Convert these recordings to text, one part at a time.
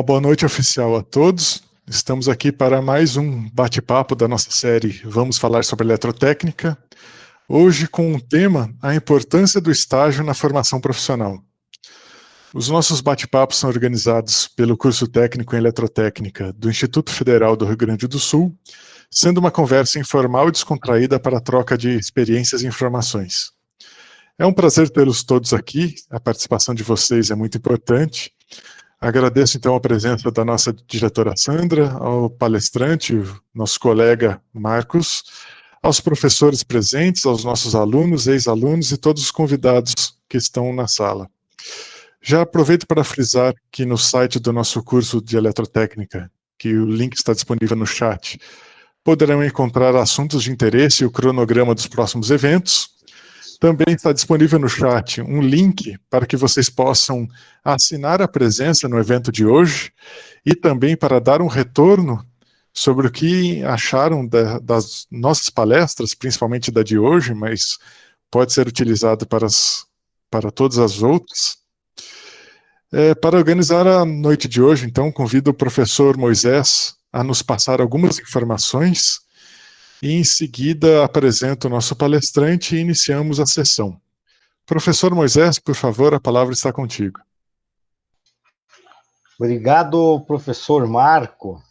Uma boa noite oficial a todos. Estamos aqui para mais um bate-papo da nossa série Vamos Falar sobre Eletrotécnica. Hoje com o tema A Importância do Estágio na Formação Profissional. Os nossos bate-papos são organizados pelo curso técnico em Eletrotécnica do Instituto Federal do Rio Grande do Sul, sendo uma conversa informal e descontraída para a troca de experiências e informações. É um prazer tê-los todos aqui, a participação de vocês é muito importante. Agradeço então a presença da nossa diretora Sandra, ao palestrante, nosso colega Marcos, aos professores presentes, aos nossos alunos, ex-alunos e todos os convidados que estão na sala. Já aproveito para frisar que no site do nosso curso de Eletrotécnica, que o link está disponível no chat, poderão encontrar assuntos de interesse e o cronograma dos próximos eventos. Também está disponível no chat um link para que vocês possam assinar a presença no evento de hoje e também para dar um retorno sobre o que acharam das nossas palestras, principalmente da de hoje, mas pode ser utilizado para todas as outras. Para organizar a noite de hoje, então, convido o professor Moisés a nos passar algumas informações e em seguida apresento o nosso palestrante e iniciamos a sessão. Professor Moisés, por favor, a palavra está contigo. Obrigado, professor Marco.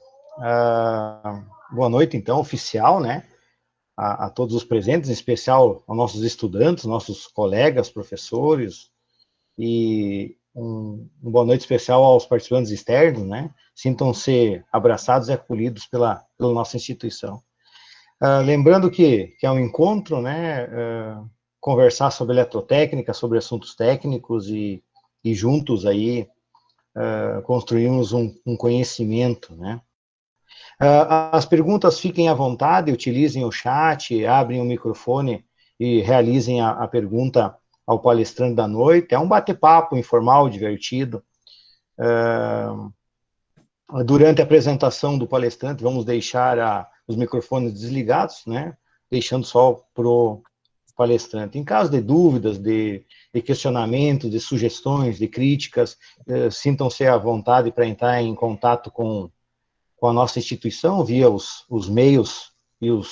Boa noite, então, oficial, né? A todos os presentes, em especial aos nossos estudantes, nossos colegas, professores, e uma boa noite especial aos participantes externos, né? Sintam-se abraçados e acolhidos pela nossa instituição. Lembrando que é um encontro, né, conversar sobre eletrotécnica, sobre assuntos técnicos e juntos aí construirmos um conhecimento, né. As perguntas fiquem à vontade, utilizem o chat, abrem o microfone e realizem a pergunta ao palestrante da noite. É um bate-papo informal, divertido. Durante a apresentação do palestrante, vamos deixar os microfones desligados, né? Deixando só para o palestrante. Em caso de dúvidas, de questionamentos, de sugestões, de críticas, sintam-se à vontade para entrar em contato com a nossa instituição via os meios e os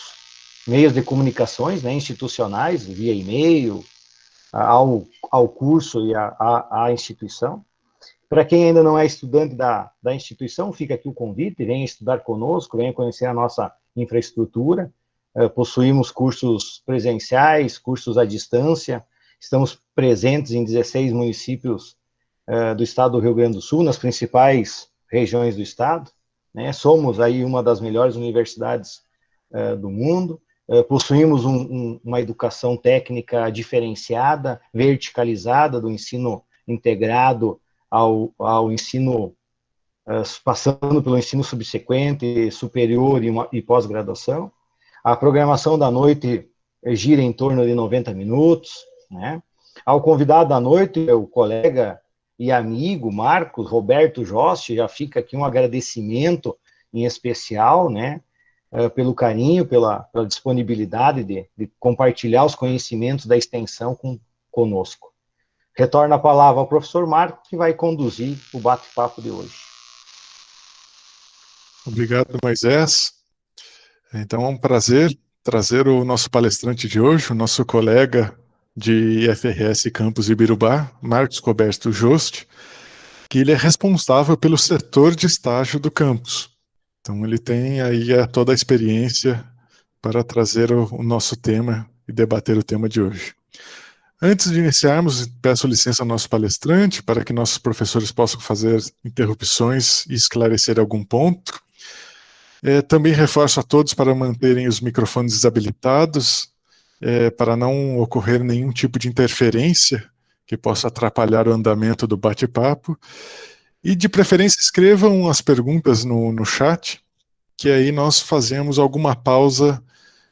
meios de comunicações, né, institucionais, via e-mail, ao curso e à instituição. Para quem ainda não é estudante da instituição, fica aqui o convite, venha estudar conosco, venha conhecer a nossa infraestrutura. Possuímos cursos presenciais, cursos à distância, estamos presentes em 16 municípios do estado do Rio Grande do Sul, nas principais regiões do estado, né? Somos aí uma das melhores universidades do mundo, possuímos uma educação técnica diferenciada, verticalizada, do ensino integrado ao ensino, passando pelo ensino subsequente, superior e pós-graduação. A programação da noite gira em torno de 90 minutos, né? Ao convidado da noite, o colega e amigo Marcos Roberto Jost, já fica aqui um agradecimento em especial, né? Pelo carinho, pela disponibilidade de compartilhar os conhecimentos da extensão conosco. Retorno a palavra ao professor Marco, que vai conduzir o bate-papo de hoje. Obrigado, Moisés. Então é um prazer trazer o nosso palestrante de hoje, o nosso colega de FRS Campus Ibirubá, Marcos Roberto Jost, que ele é responsável pelo setor de estágio do campus. Então ele tem aí toda a experiência para trazer o nosso tema e debater o tema de hoje. Antes de iniciarmos, peço licença ao nosso palestrante para que nossos professores possam fazer interrupções e esclarecer algum ponto. Também reforço a todos para manterem os microfones desabilitados, para não ocorrer nenhum tipo de interferência que possa atrapalhar o andamento do bate-papo. E, de preferência, escrevam as perguntas no chat, que aí nós fazemos alguma pausa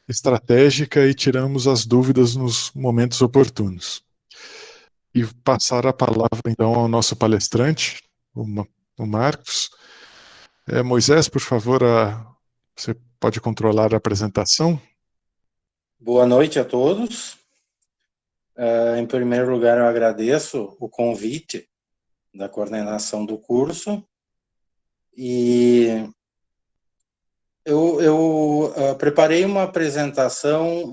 estratégica e tiramos as dúvidas nos momentos oportunos. E passar a palavra, então, ao nosso palestrante, o Marcos. Moisés, por favor, você pode controlar a apresentação? Boa noite a todos. Em primeiro lugar, eu agradeço o convite da coordenação do curso E eu preparei uma apresentação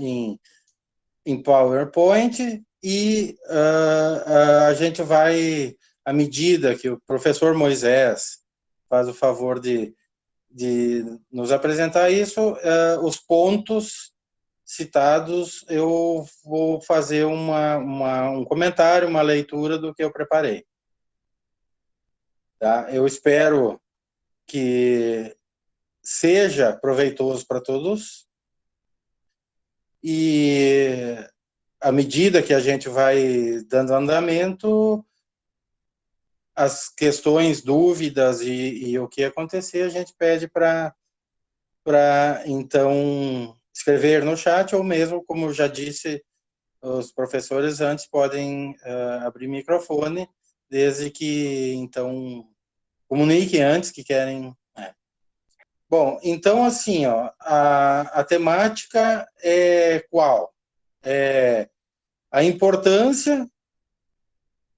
em PowerPoint e a gente vai, à medida que o professor Moisés faz o favor de nos apresentar isso, os pontos citados, eu vou fazer um comentário, uma leitura do que eu preparei. Tá? Eu espero que seja proveitoso para todos e, à medida que a gente vai dando andamento, as questões, dúvidas e o que acontecer, a gente pede para, então, escrever no chat, ou mesmo, como eu já disse, os professores antes podem abrir microfone, desde que, então, comuniquem antes que querem. Bom, então, assim, ó, a temática é qual? É a importância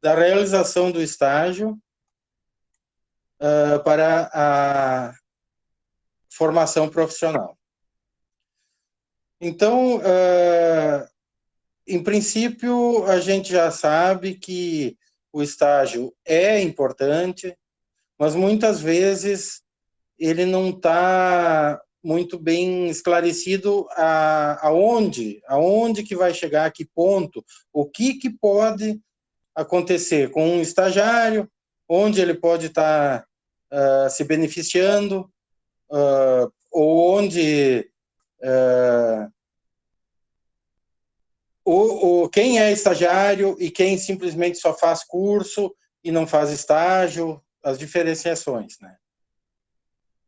da realização do estágio para a formação profissional. Então, em princípio, a gente já sabe que o estágio é importante, mas muitas vezes ele não está muito bem esclarecido aonde que vai chegar, a que ponto, o que pode acontecer com um estagiário, onde ele pode estar se beneficiando, ou onde quem é estagiário e quem simplesmente só faz curso e não faz estágio, as diferenciações, né?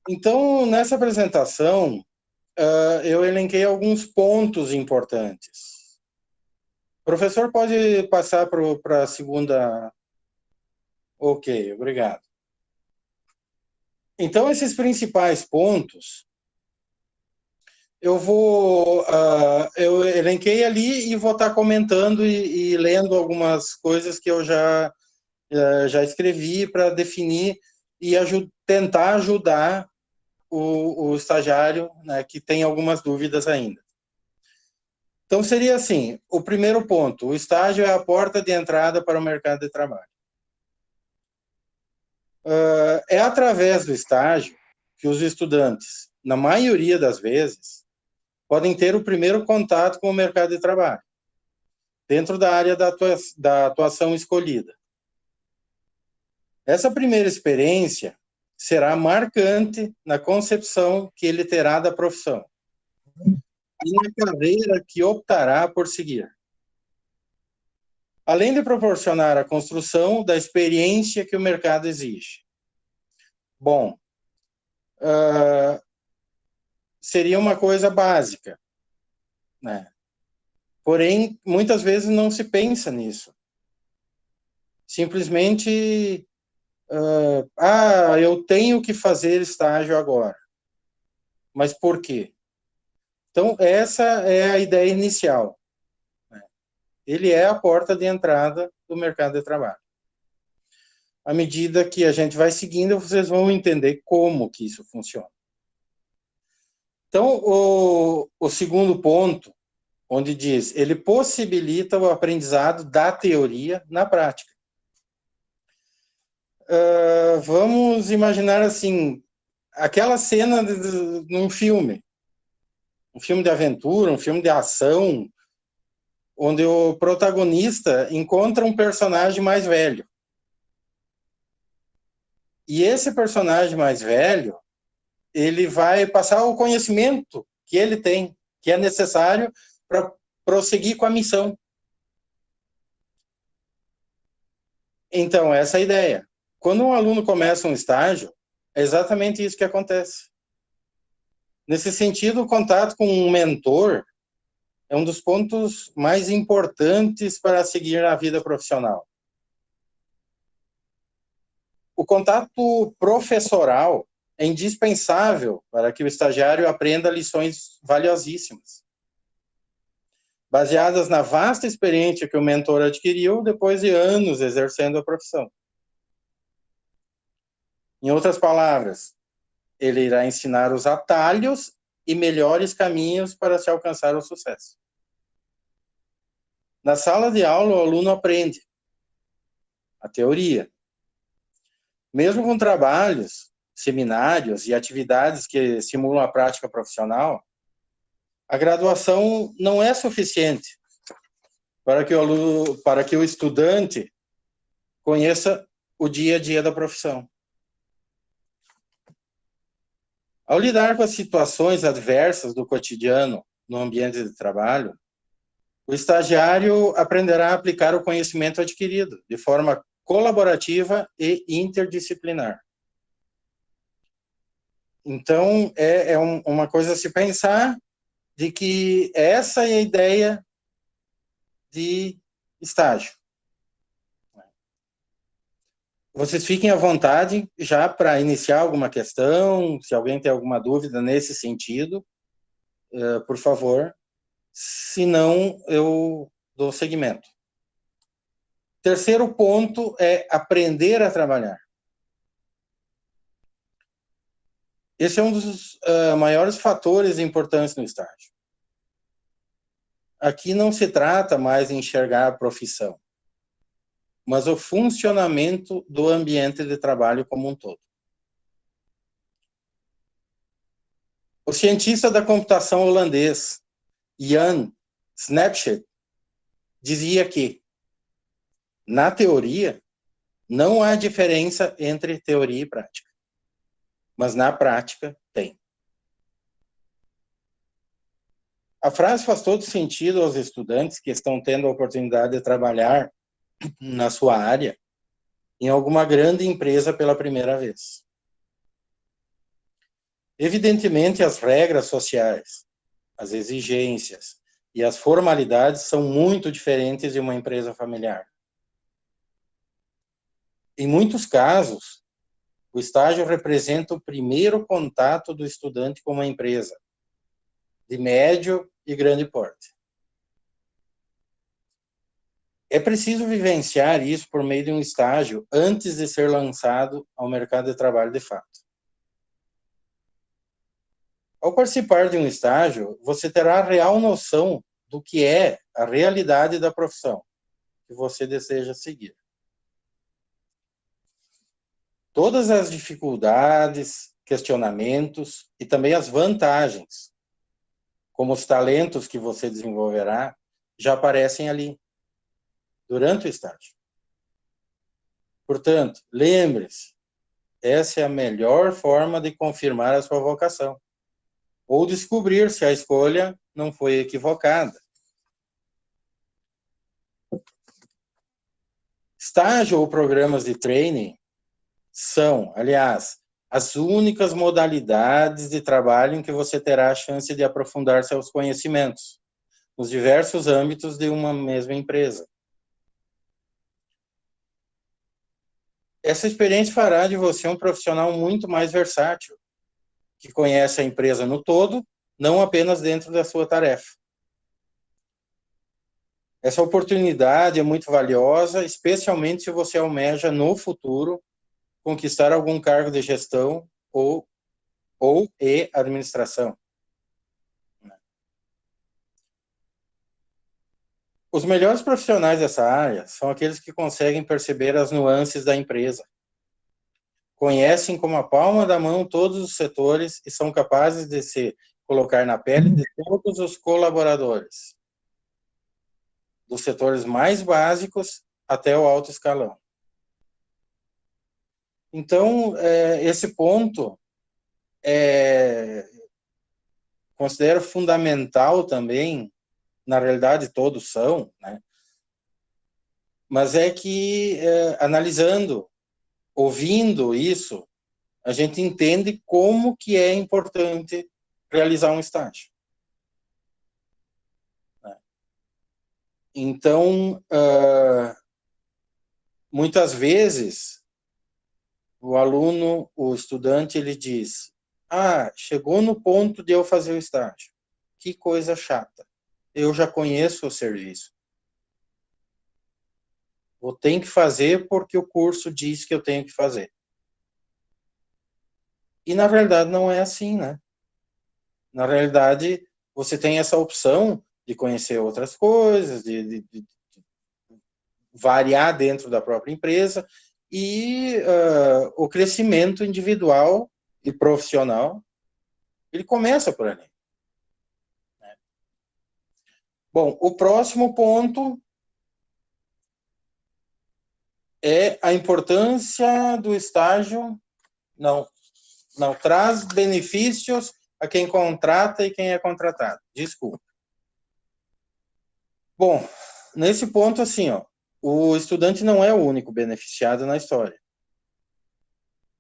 Então, nessa apresentação, eu elenquei alguns pontos importantes. O professor pode passar para a segunda. Ok, obrigado. Então, esses principais pontos, eu elenquei ali e vou estar comentando e lendo algumas coisas que eu já escrevi para definir e tentar ajudar o estagiário, né, que tem algumas dúvidas ainda. Então, seria assim, o primeiro ponto, o estágio é a porta de entrada para o mercado de trabalho. É através do estágio que os estudantes, na maioria das vezes, podem ter o primeiro contato com o mercado de trabalho, dentro da área da atuação escolhida. Essa primeira experiência será marcante na concepção que ele terá da profissão e na carreira que optará por seguir. Além de proporcionar a construção da experiência que o mercado exige. Bom, seria uma coisa básica, né? Porém, muitas vezes não se pensa nisso. Simplesmente, eu tenho que fazer estágio agora. Mas por quê? Então, essa é a ideia inicial. Né? Ele é a porta de entrada do mercado de trabalho. À medida que a gente vai seguindo, vocês vão entender como que isso funciona. Então, o segundo ponto, onde diz, ele possibilita o aprendizado da teoria na prática. Vamos imaginar assim, aquela cena num filme, um filme de aventura, um filme de ação, onde o protagonista encontra um personagem mais velho. E esse personagem mais velho, ele vai passar o conhecimento que ele tem, que é necessário para prosseguir com a missão. Então, essa é a ideia. Quando um aluno começa um estágio, é exatamente isso que acontece. Nesse sentido, o contato com um mentor é um dos pontos mais importantes para seguir na vida profissional. O contato professoral é indispensável para que o estagiário aprenda lições valiosíssimas, baseadas na vasta experiência que o mentor adquiriu depois de anos exercendo a profissão. Em outras palavras, ele irá ensinar os atalhos e melhores caminhos para se alcançar o sucesso. Na sala de aula, o aluno aprende a teoria. Mesmo com trabalhos, seminários e atividades que simulam a prática profissional, a graduação não é suficiente para que o estudante conheça o dia a dia da profissão. Ao lidar com as situações adversas do cotidiano no ambiente de trabalho, o estagiário aprenderá a aplicar o conhecimento adquirido de forma colaborativa e interdisciplinar. Então, uma coisa a se pensar de que essa é a ideia de estágio. Vocês fiquem à vontade já para iniciar alguma questão, se alguém tem alguma dúvida nesse sentido, por favor. Se não, eu dou seguimento. Terceiro ponto é aprender a trabalhar. Esse é um dos maiores fatores importantes no estágio. Aqui não se trata mais de enxergar a profissão, mas o funcionamento do ambiente de trabalho como um todo. O cientista da computação holandês, Jan Snapchat, dizia que, na teoria, não há diferença entre teoria e prática, mas na prática tem. A frase faz todo sentido aos estudantes que estão tendo a oportunidade de trabalhar na sua área em alguma grande empresa pela primeira vez. Evidentemente, as regras sociais, as exigências e as formalidades são muito diferentes de uma empresa familiar. Em muitos casos, o estágio representa o primeiro contato do estudante com uma empresa, de médio e grande porte. É preciso vivenciar isso por meio de um estágio antes de ser lançado ao mercado de trabalho de fato. Ao participar de um estágio, você terá a real noção do que é a realidade da profissão que você deseja seguir. Todas as dificuldades, questionamentos e também as vantagens, como os talentos que você desenvolverá, já aparecem ali, durante o estágio. Portanto, lembre-se, essa é a melhor forma de confirmar a sua vocação, ou descobrir se a escolha não foi equivocada. Estágio ou programas de training são, aliás, as únicas modalidades de trabalho em que você terá a chance de aprofundar seus conhecimentos nos diversos âmbitos de uma mesma empresa. Essa experiência fará de você um profissional muito mais versátil, que conhece a empresa no todo, não apenas dentro da sua tarefa. Essa oportunidade é muito valiosa, especialmente se você almeja no futuro conquistar algum cargo de gestão ou administração. Os melhores profissionais dessa área são aqueles que conseguem perceber as nuances da empresa, conhecem como a palma da mão todos os setores e são capazes de se colocar na pele de todos os colaboradores, dos setores mais básicos até o alto escalão. Então, esse ponto considero fundamental também, na realidade todos são, né? Mas é que, analisando, ouvindo isso, a gente entende como que é importante realizar um estágio. Então, muitas vezes, o aluno, o estudante, ele diz, chegou no ponto de eu fazer o estágio. Que coisa chata. Eu já conheço o serviço. Eu tenho que fazer porque o curso diz que eu tenho que fazer. E, na verdade, não é assim, né? Na realidade, você tem essa opção de conhecer outras coisas, de variar dentro da própria empresa, e o crescimento individual e profissional, ele começa por ali. Bom, o próximo ponto é a importância do estágio. Não traz benefícios a quem contrata e quem é contratado. Desculpa. Bom, nesse ponto, assim, ó, o estudante não é o único beneficiado na história.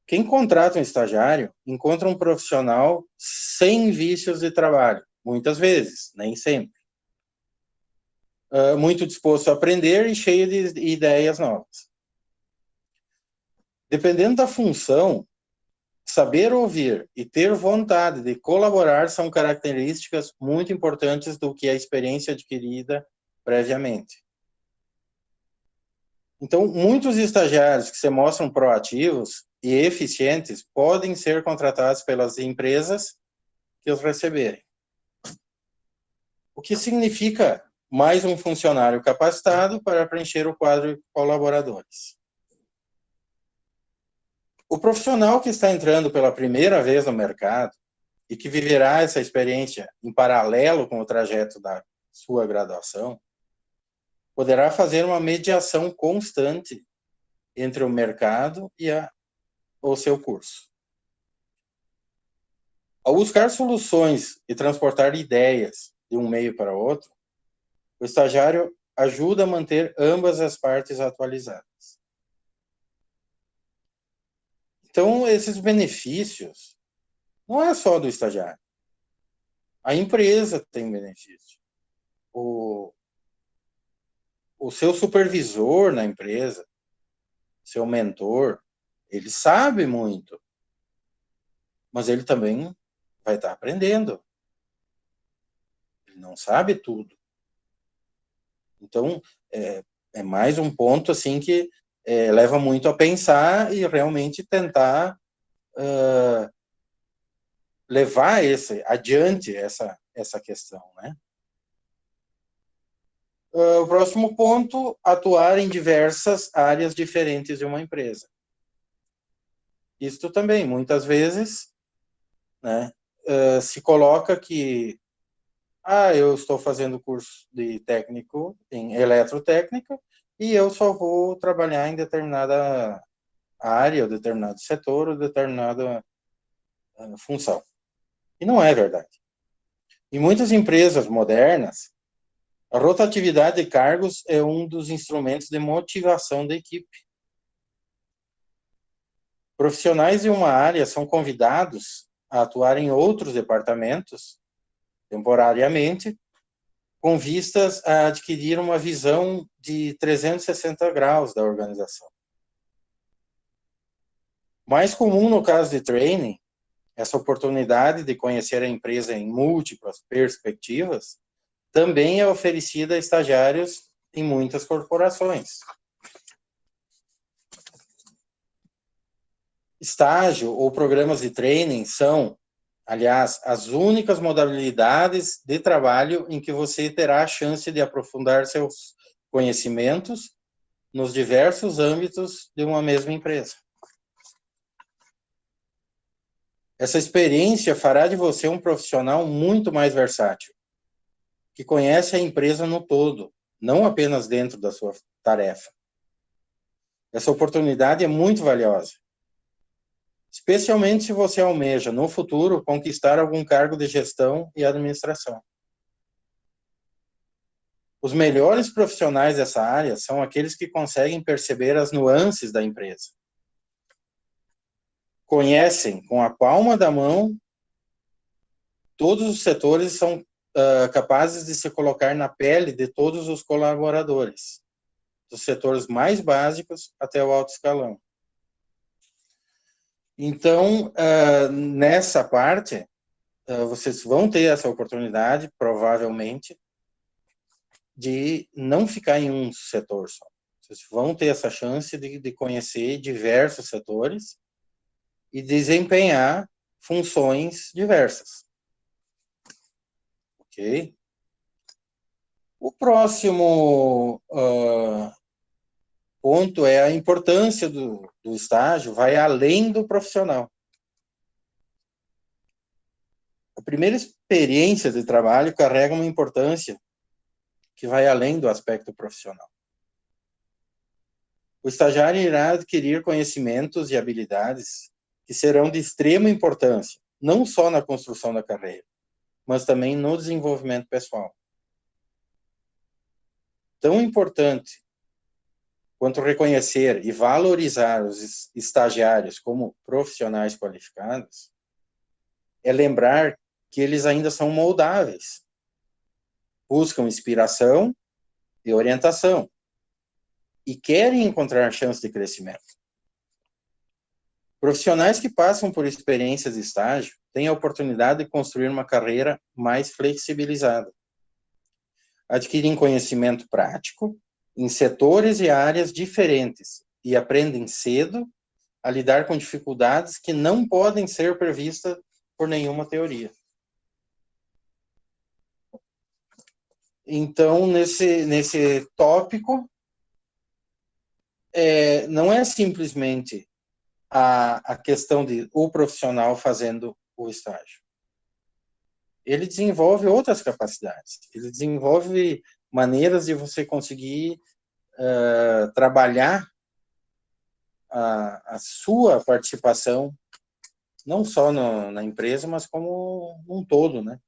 Quem contrata um estagiário encontra um profissional sem vícios de trabalho, muitas vezes, nem sempre. Muito disposto a aprender e cheio de ideias novas. Dependendo da função, saber ouvir e ter vontade de colaborar são características muito importantes do que a experiência adquirida previamente. Então, muitos estagiários que se mostram proativos e eficientes podem ser contratados pelas empresas que os receberem. O que significa mais um funcionário capacitado para preencher o quadro de colaboradores. O profissional que está entrando pela primeira vez no mercado e que viverá essa experiência em paralelo com o trajeto da sua graduação, poderá fazer uma mediação constante entre o mercado e o seu curso. Ao buscar soluções e transportar ideias de um meio para outro, o estagiário ajuda a manter ambas as partes atualizadas. Então, esses benefícios não é só do estagiário. A empresa tem benefício. O seu supervisor na empresa, seu mentor, ele sabe muito, mas ele também vai estar aprendendo. Ele não sabe tudo. Então, é mais um ponto assim que leva muito a pensar e realmente tentar levar adiante essa questão, né? O próximo ponto, atuar em diversas áreas diferentes de uma empresa. Isto também, muitas vezes, né, se coloca que eu estou fazendo curso de técnico em eletrotécnica e eu só vou trabalhar em determinada área, ou determinado setor, ou determinada função. E não é verdade. Em muitas empresas modernas, a rotatividade de cargos é um dos instrumentos de motivação da equipe. Profissionais de uma área são convidados a atuar em outros departamentos, temporariamente, com vistas a adquirir uma visão de 360 graus da organização. Mais comum no caso de training, essa oportunidade de conhecer a empresa em múltiplas perspectivas também é oferecida a estagiários em muitas corporações. Estágio ou programas de training são, aliás, as únicas modalidades de trabalho em que você terá a chance de aprofundar seus conhecimentos nos diversos âmbitos de uma mesma empresa. Essa experiência fará de você um profissional muito mais versátil, que conhece a empresa no todo, não apenas dentro da sua tarefa. Essa oportunidade é muito valiosa, especialmente se você almeja, no futuro, conquistar algum cargo de gestão e administração. Os melhores profissionais dessa área são aqueles que conseguem perceber as nuances da empresa. Conhecem com a palma da mão todos os setores e são capazes de se colocar na pele de todos os colaboradores, dos setores mais básicos até o alto escalão. Então, nessa parte, vocês vão ter essa oportunidade, provavelmente, de não ficar em um setor só. Vocês vão ter essa chance de conhecer diversos setores e desempenhar funções diversas. Ok? O próximo ponto é a importância do estágio, vai além do profissional. A primeira experiência de trabalho carrega uma importância que vai além do aspecto profissional. O estagiário irá adquirir conhecimentos e habilidades que serão de extrema importância, não só na construção da carreira, mas também no desenvolvimento pessoal. Tão importante quanto reconhecer e valorizar os estagiários como profissionais qualificados é lembrar que eles ainda são moldáveis, buscam inspiração e orientação e querem encontrar chance de crescimento. Profissionais que passam por experiências de estágio têm a oportunidade de construir uma carreira mais flexibilizada. Adquirem conhecimento prático em setores e áreas diferentes e aprendem cedo a lidar com dificuldades que não podem ser previstas por nenhuma teoria. Então, nesse tópico, não é simplesmente a questão de o profissional fazendo o estágio. Ele desenvolve outras capacidades, ele desenvolve maneiras de você conseguir trabalhar a sua participação, não só na empresa, mas como um todo, né?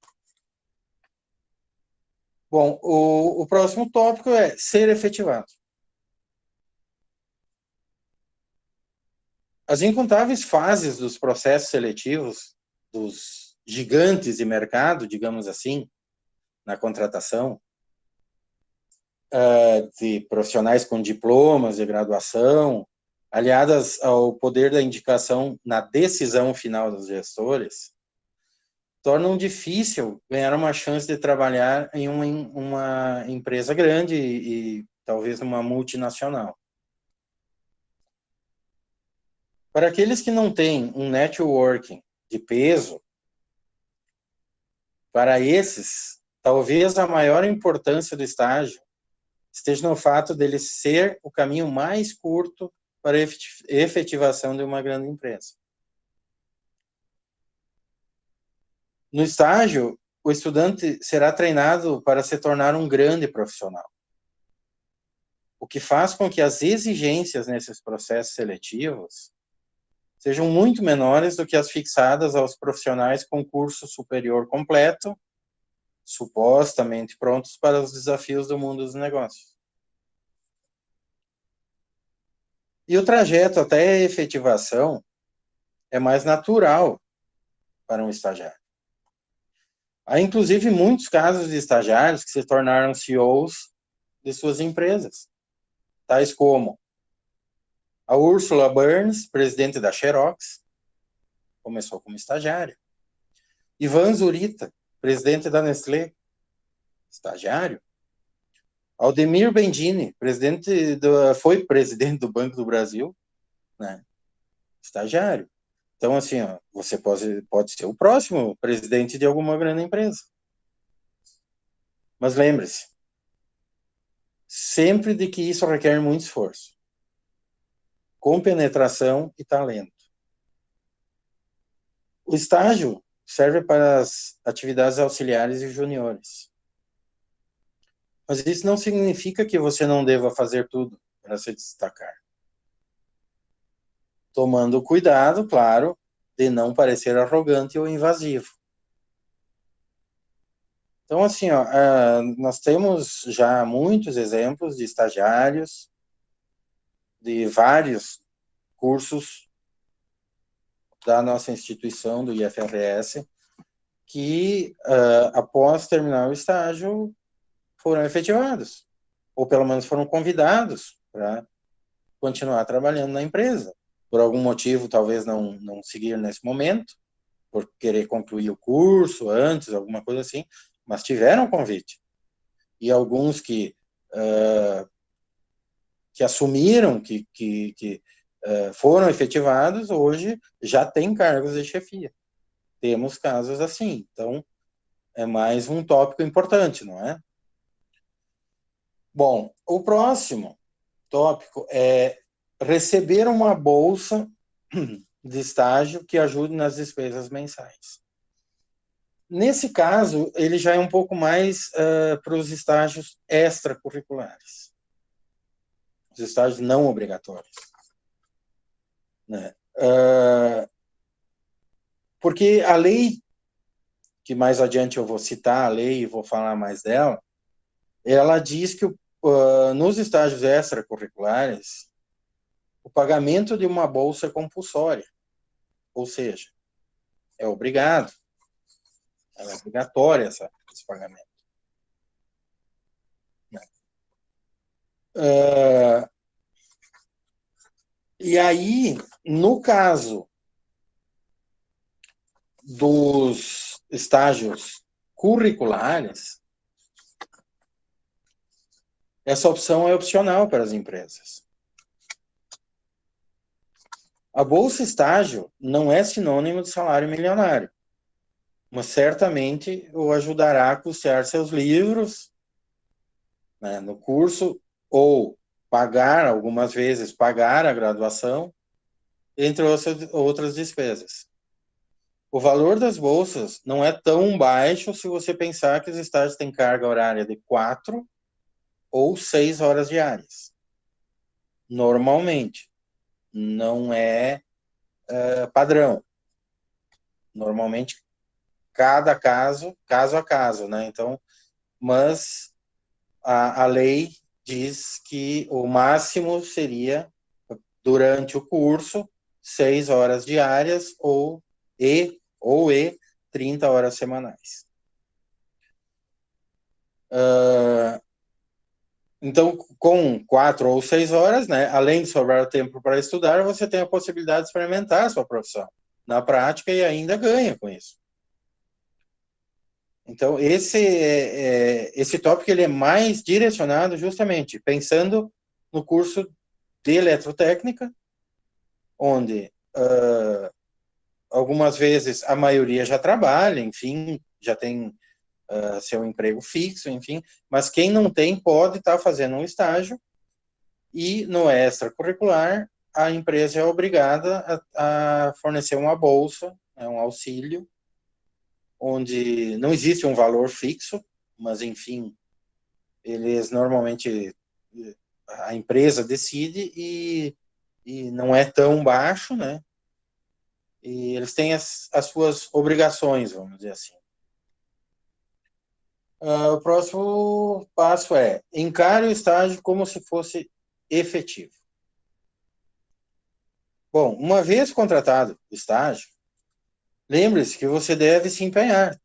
Bom, o próximo tópico é ser efetivado. As incontáveis fases dos processos seletivos dos gigantes de mercado, digamos assim, na contratação, de profissionais com diplomas de graduação, aliadas ao poder da indicação na decisão final dos gestores, tornam difícil ganhar uma chance de trabalhar em uma empresa grande e talvez uma multinacional. Para aqueles que não têm um networking de peso, para esses, talvez a maior importância do estágio esteja no fato dele ser o caminho mais curto para a efetivação de uma grande empresa. No estágio, o estudante será treinado para se tornar um grande profissional, o que faz com que as exigências nesses processos seletivos sejam muito menores do que as fixadas aos profissionais com curso superior completo, supostamente prontos para os desafios do mundo dos negócios. E o trajeto até a efetivação é mais natural para um estagiário. Há, inclusive, muitos casos de estagiários que se tornaram CEOs de suas empresas, tais como a Ursula Burns, presidente da Xerox, começou como estagiária. Ivan Zurita, presidente da Nestlé, estagiário. Aldemir Bendini, foi presidente do Banco do Brasil, né? Estagiário. Então, assim, você pode ser o próximo presidente de alguma grande empresa. Mas lembre-se, sempre de que isso requer muito esforço, compenetração e talento. O estágio serve para as atividades auxiliares e juniores. Mas isso não significa que você não deva fazer tudo para se destacar. Tomando cuidado, claro, de não parecer arrogante ou invasivo. Então, assim, nós temos já muitos exemplos de estagiários de vários cursos da nossa instituição, do IFRS, que, após terminar o estágio, foram efetivados, ou pelo menos foram convidados para continuar trabalhando na empresa. Por algum motivo, talvez não seguir nesse momento, por querer concluir o curso antes, alguma coisa assim, mas tiveram convite. E alguns que assumiram que foram efetivados, hoje já têm cargos de chefia. Temos casos assim. Então, é mais um tópico importante, não é? Bom, o próximo tópico é receber uma bolsa de estágio que ajude nas despesas mensais. Nesse caso, ele já é um pouco mais para os estágios extracurriculares, os estágios não obrigatórios, né? Porque a lei, que mais adiante eu vou citar a lei e vou falar mais dela, ela diz que nos estágios extracurriculares, o pagamento de uma bolsa é compulsória, ou seja, é obrigado, é obrigatório esse pagamento. E aí, no caso dos estágios curriculares, essa opção é opcional para as empresas. A bolsa estágio não é sinônimo de salário milionário, mas certamente o ajudará a custear seus livros, né, no curso, ou pagar, algumas vezes, pagar a graduação, entre outras despesas. O valor das bolsas não é tão baixo se você pensar que os estágios têm carga horária de 4 ou 6 horas diárias. Normalmente. Não é padrão. Normalmente, cada caso a caso, né? Então, mas a lei diz que o máximo seria, durante o curso, 6 horas diárias ou 30 horas semanais. Então, com 4 ou 6 horas, né, além de sobrar o tempo para estudar, você tem a possibilidade de experimentar a sua profissão na prática e ainda ganha com isso. Então, esse tópico ele é mais direcionado justamente pensando no curso de eletrotécnica, onde algumas vezes a maioria já trabalha, enfim, já tem seu emprego fixo, enfim, mas quem não tem pode estar fazendo um estágio e no extracurricular a empresa é obrigada a fornecer uma bolsa, um auxílio, onde não existe um valor fixo, mas enfim, eles normalmente, a empresa decide e não é tão baixo, né? E eles têm as suas obrigações, vamos dizer assim. O próximo passo é encare o estágio como se fosse efetivo. Bom, uma vez contratado o estágio, lembre-se que você deve se empenhar,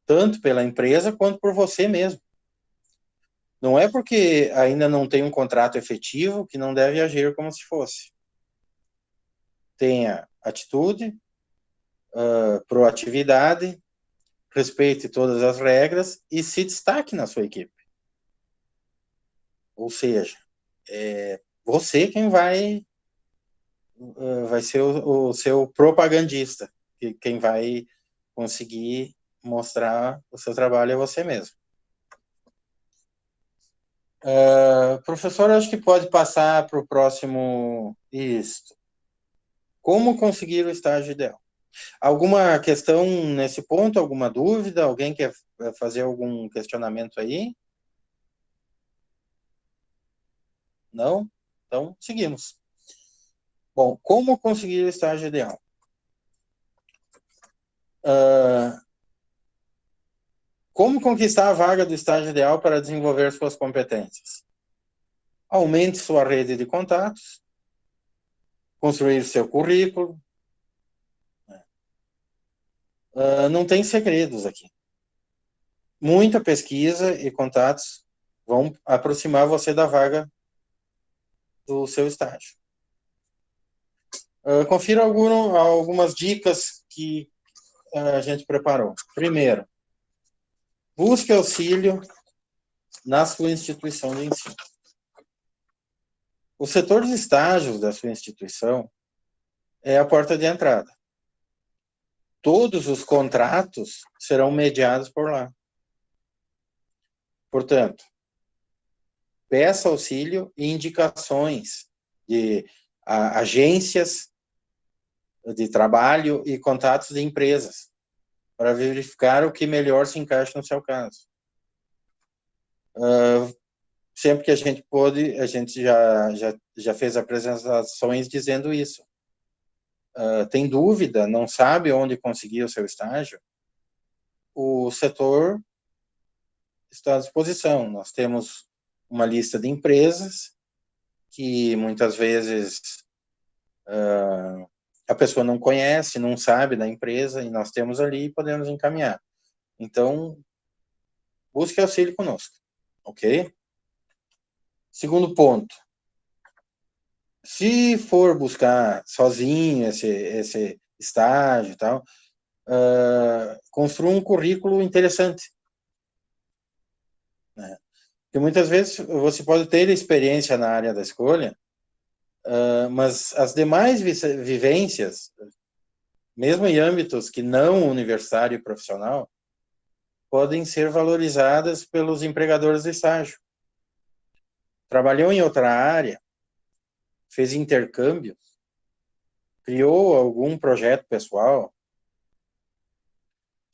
tanto pela empresa quanto por você mesmo. Não é porque ainda não tem um contrato efetivo que não deve agir como se fosse. Tenha atitude, proatividade, respeite todas as regras e se destaque na sua equipe. Ou seja, é você quem vai ser o seu propagandista, quem vai conseguir mostrar o seu trabalho é você mesmo. Professor, acho que pode passar para o próximo. Isso. Como conseguir o estágio ideal? Alguma questão nesse ponto? Alguma dúvida? Alguém quer fazer algum questionamento aí? Não? Então, seguimos. Bom, como conseguir o estágio ideal? Como conquistar a vaga do estágio ideal para desenvolver suas competências? Aumente sua rede de contatos, construir seu currículo. Não tem segredos aqui. Muita pesquisa e contatos vão aproximar você da vaga do seu estágio. Confira algumas dicas que a gente preparou. Primeiro, busque auxílio na sua instituição de ensino. O setor de estágios da sua instituição é a porta de entrada. todos os contratos serão mediados por lá. Portanto, peça auxílio e indicações de agências de trabalho e contatos de empresas para verificar o que melhor se encaixa no seu caso. Sempre que a gente pôde, a gente já fez apresentações dizendo isso. Tem dúvida, não sabe onde conseguir o seu estágio? O setor está à disposição. Nós temos uma lista de empresas que muitas vezes a pessoa não conhece, não sabe da empresa, e nós temos ali e podemos encaminhar. Então, busque auxílio conosco, ok? Segundo ponto, se for buscar sozinho esse estágio e tal, construa um currículo interessante, né? Porque muitas vezes você pode ter experiência na área da escolha, mas as demais vivências, mesmo em âmbitos que não universitário e profissional, podem ser valorizadas pelos empregadores de estágio. Trabalhou em outra área, fez intercâmbio, criou algum projeto pessoal,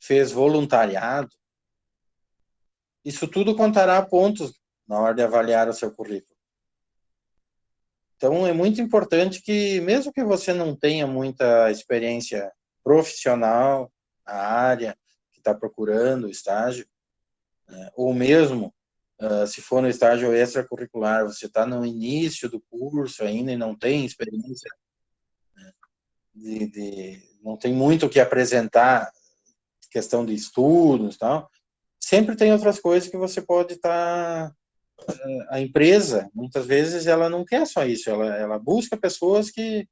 fez voluntariado, isso tudo contará pontos na hora de avaliar o seu currículo. Então, é muito importante que, mesmo que você não tenha muita experiência profissional na área que está procurando o estágio, né, ou mesmo, se for no estágio extracurricular, você está no início do curso ainda e não tem experiência, né, não tem muito o que apresentar, questão de estudos e tal, sempre tem outras coisas que você pode estar... A empresa, muitas vezes, ela não quer só isso, ela busca pessoas que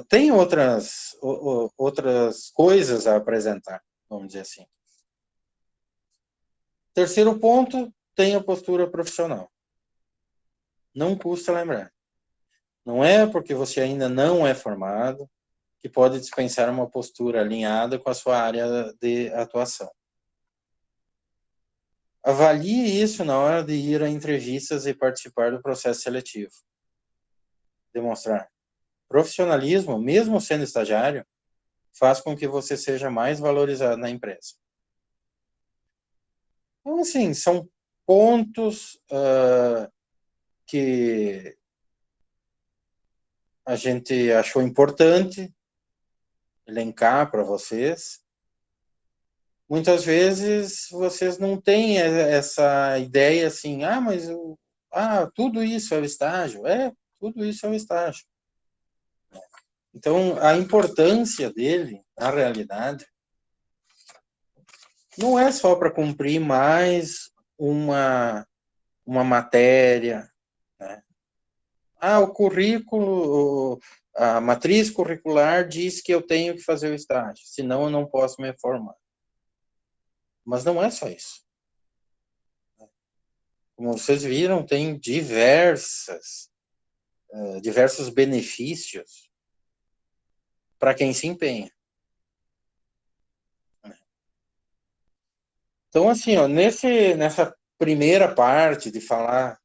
têm outras coisas a apresentar, vamos dizer assim. Terceiro ponto, tenha postura profissional. Não custa lembrar. Não é porque você ainda não é formado que pode dispensar uma postura alinhada com a sua área de atuação. Avalie isso na hora de ir a entrevistas e participar do processo seletivo. Demonstrar profissionalismo, mesmo sendo estagiário, faz com que você seja mais valorizado na empresa. Então, assim, são pontos que a gente achou importante elencar para vocês. Muitas vezes vocês não têm essa ideia assim, mas tudo isso é o estágio. Tudo isso é o estágio. Então, a importância dele, na realidade, não é só para cumprir mais uma matéria, né? O currículo, a matriz curricular diz que eu tenho que fazer o estágio, senão eu não posso me formar. Mas não é só isso. Como vocês viram, tem diversos benefícios para quem se empenha. Então, assim, nessa primeira parte de falar,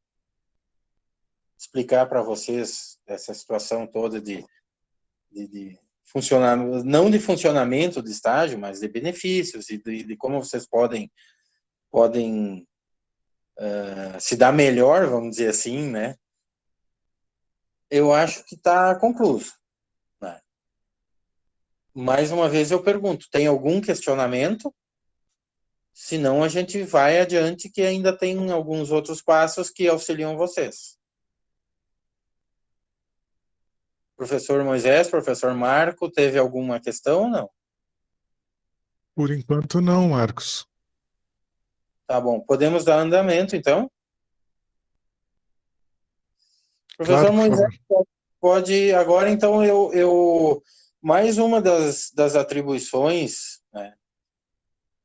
explicar para vocês essa situação toda de funcionar, não de funcionamento de estágio, mas de benefícios e de como vocês podem se dar melhor, vamos dizer assim, né? Eu acho que está concluso, né? Mais uma vez eu pergunto, tem algum questionamento? Senão a gente vai adiante, que ainda tem alguns outros passos que auxiliam vocês. Professor Moisés, professor Marco, teve alguma questão, não? Por enquanto não, Marcos. Tá bom, podemos dar andamento, então? Professor Claro, por Moisés, favor. pode... Agora, então, mais uma das atribuições, né,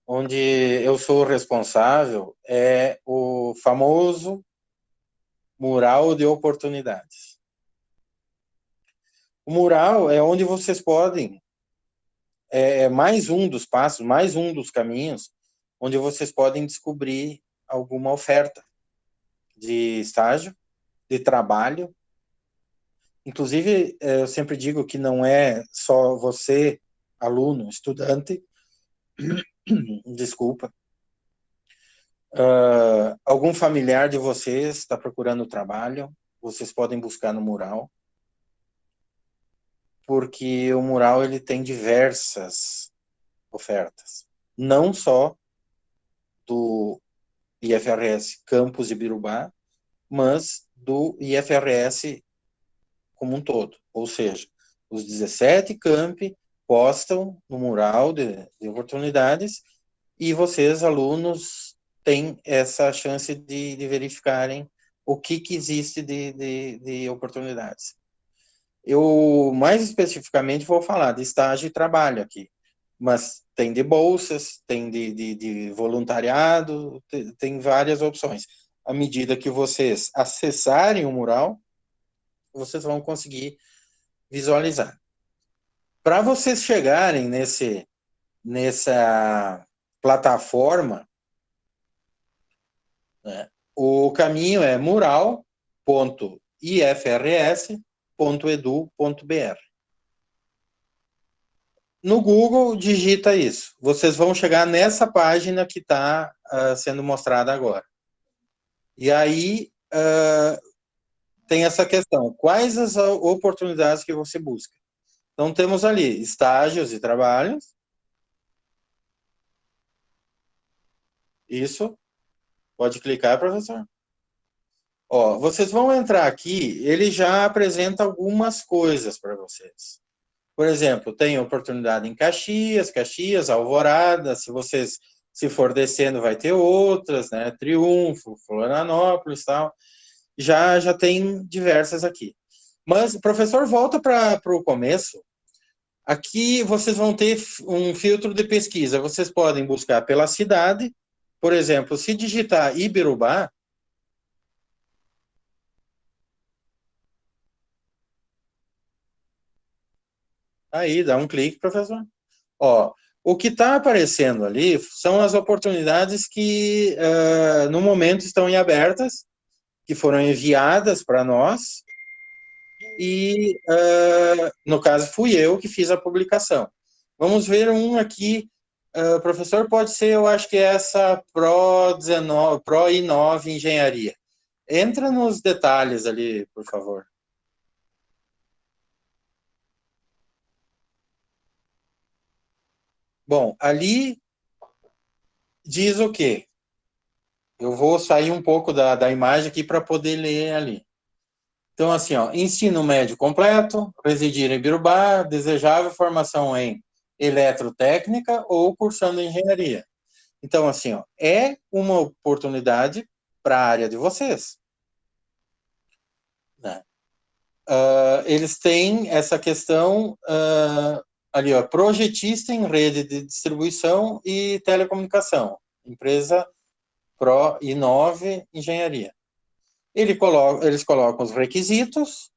onde eu sou responsável, é o famoso mural de oportunidades. O mural é onde vocês podem é mais um dos passos, mais um dos caminhos onde vocês podem descobrir alguma oferta de estágio, de trabalho. Inclusive, eu sempre digo que não é só você, aluno, estudante, desculpa, algum familiar de vocês está procurando trabalho, vocês podem buscar no mural, porque o mural ele tem diversas ofertas, não só do IFRS Campus Ibirubá, mas do IFRS como um todo, ou seja, os 17 campi postam no mural de oportunidades e vocês, alunos, têm essa chance de verificarem o que existe de oportunidades. Eu, mais especificamente, vou falar de estágio e trabalho aqui, mas tem de bolsas, tem de voluntariado, tem várias opções. À medida que vocês acessarem o mural, vocês vão conseguir visualizar. Para vocês chegarem nessa plataforma, né, o caminho é mural.ifrs.edu.br. No Google, digita isso. Vocês vão chegar nessa página que está sendo mostrada agora. E aí tem essa questão. Quais as oportunidades que você busca? Então, temos ali estágios e trabalhos. Isso. Pode clicar, professor. Ó, vocês vão entrar aqui, ele já apresenta algumas coisas para vocês. Por exemplo, tem oportunidade em Caxias, Alvorada, se for descendo, vai ter outras, né? Triunfo, Florianópolis, tal. Já tem diversas aqui. Mas, professor, volta para o começo. Aqui vocês vão ter um filtro de pesquisa. Vocês podem buscar pela cidade. Por exemplo, se digitar Ibirubá, aí dá um clique, professor. Ó, o que está aparecendo ali são as oportunidades que no momento estão em abertas, que foram enviadas para nós, e no caso fui eu que fiz a publicação. Vamos ver um aqui, professor, pode ser, eu acho que é essa Pro I9 Engenharia. Entra nos detalhes ali, por favor. Bom, ali diz o quê? Eu vou sair um pouco da imagem aqui para poder ler ali. Então, assim, ó, ensino médio completo, residir em Birubá, desejável formação em eletrotécnica ou cursando engenharia. Então, assim, ó, é uma oportunidade para a área de vocês. Né? Eles têm essa questão ali, ó, projetista em rede de distribuição e telecomunicação, empresa Pro I9 Engenharia. Eles colocam os requisitos,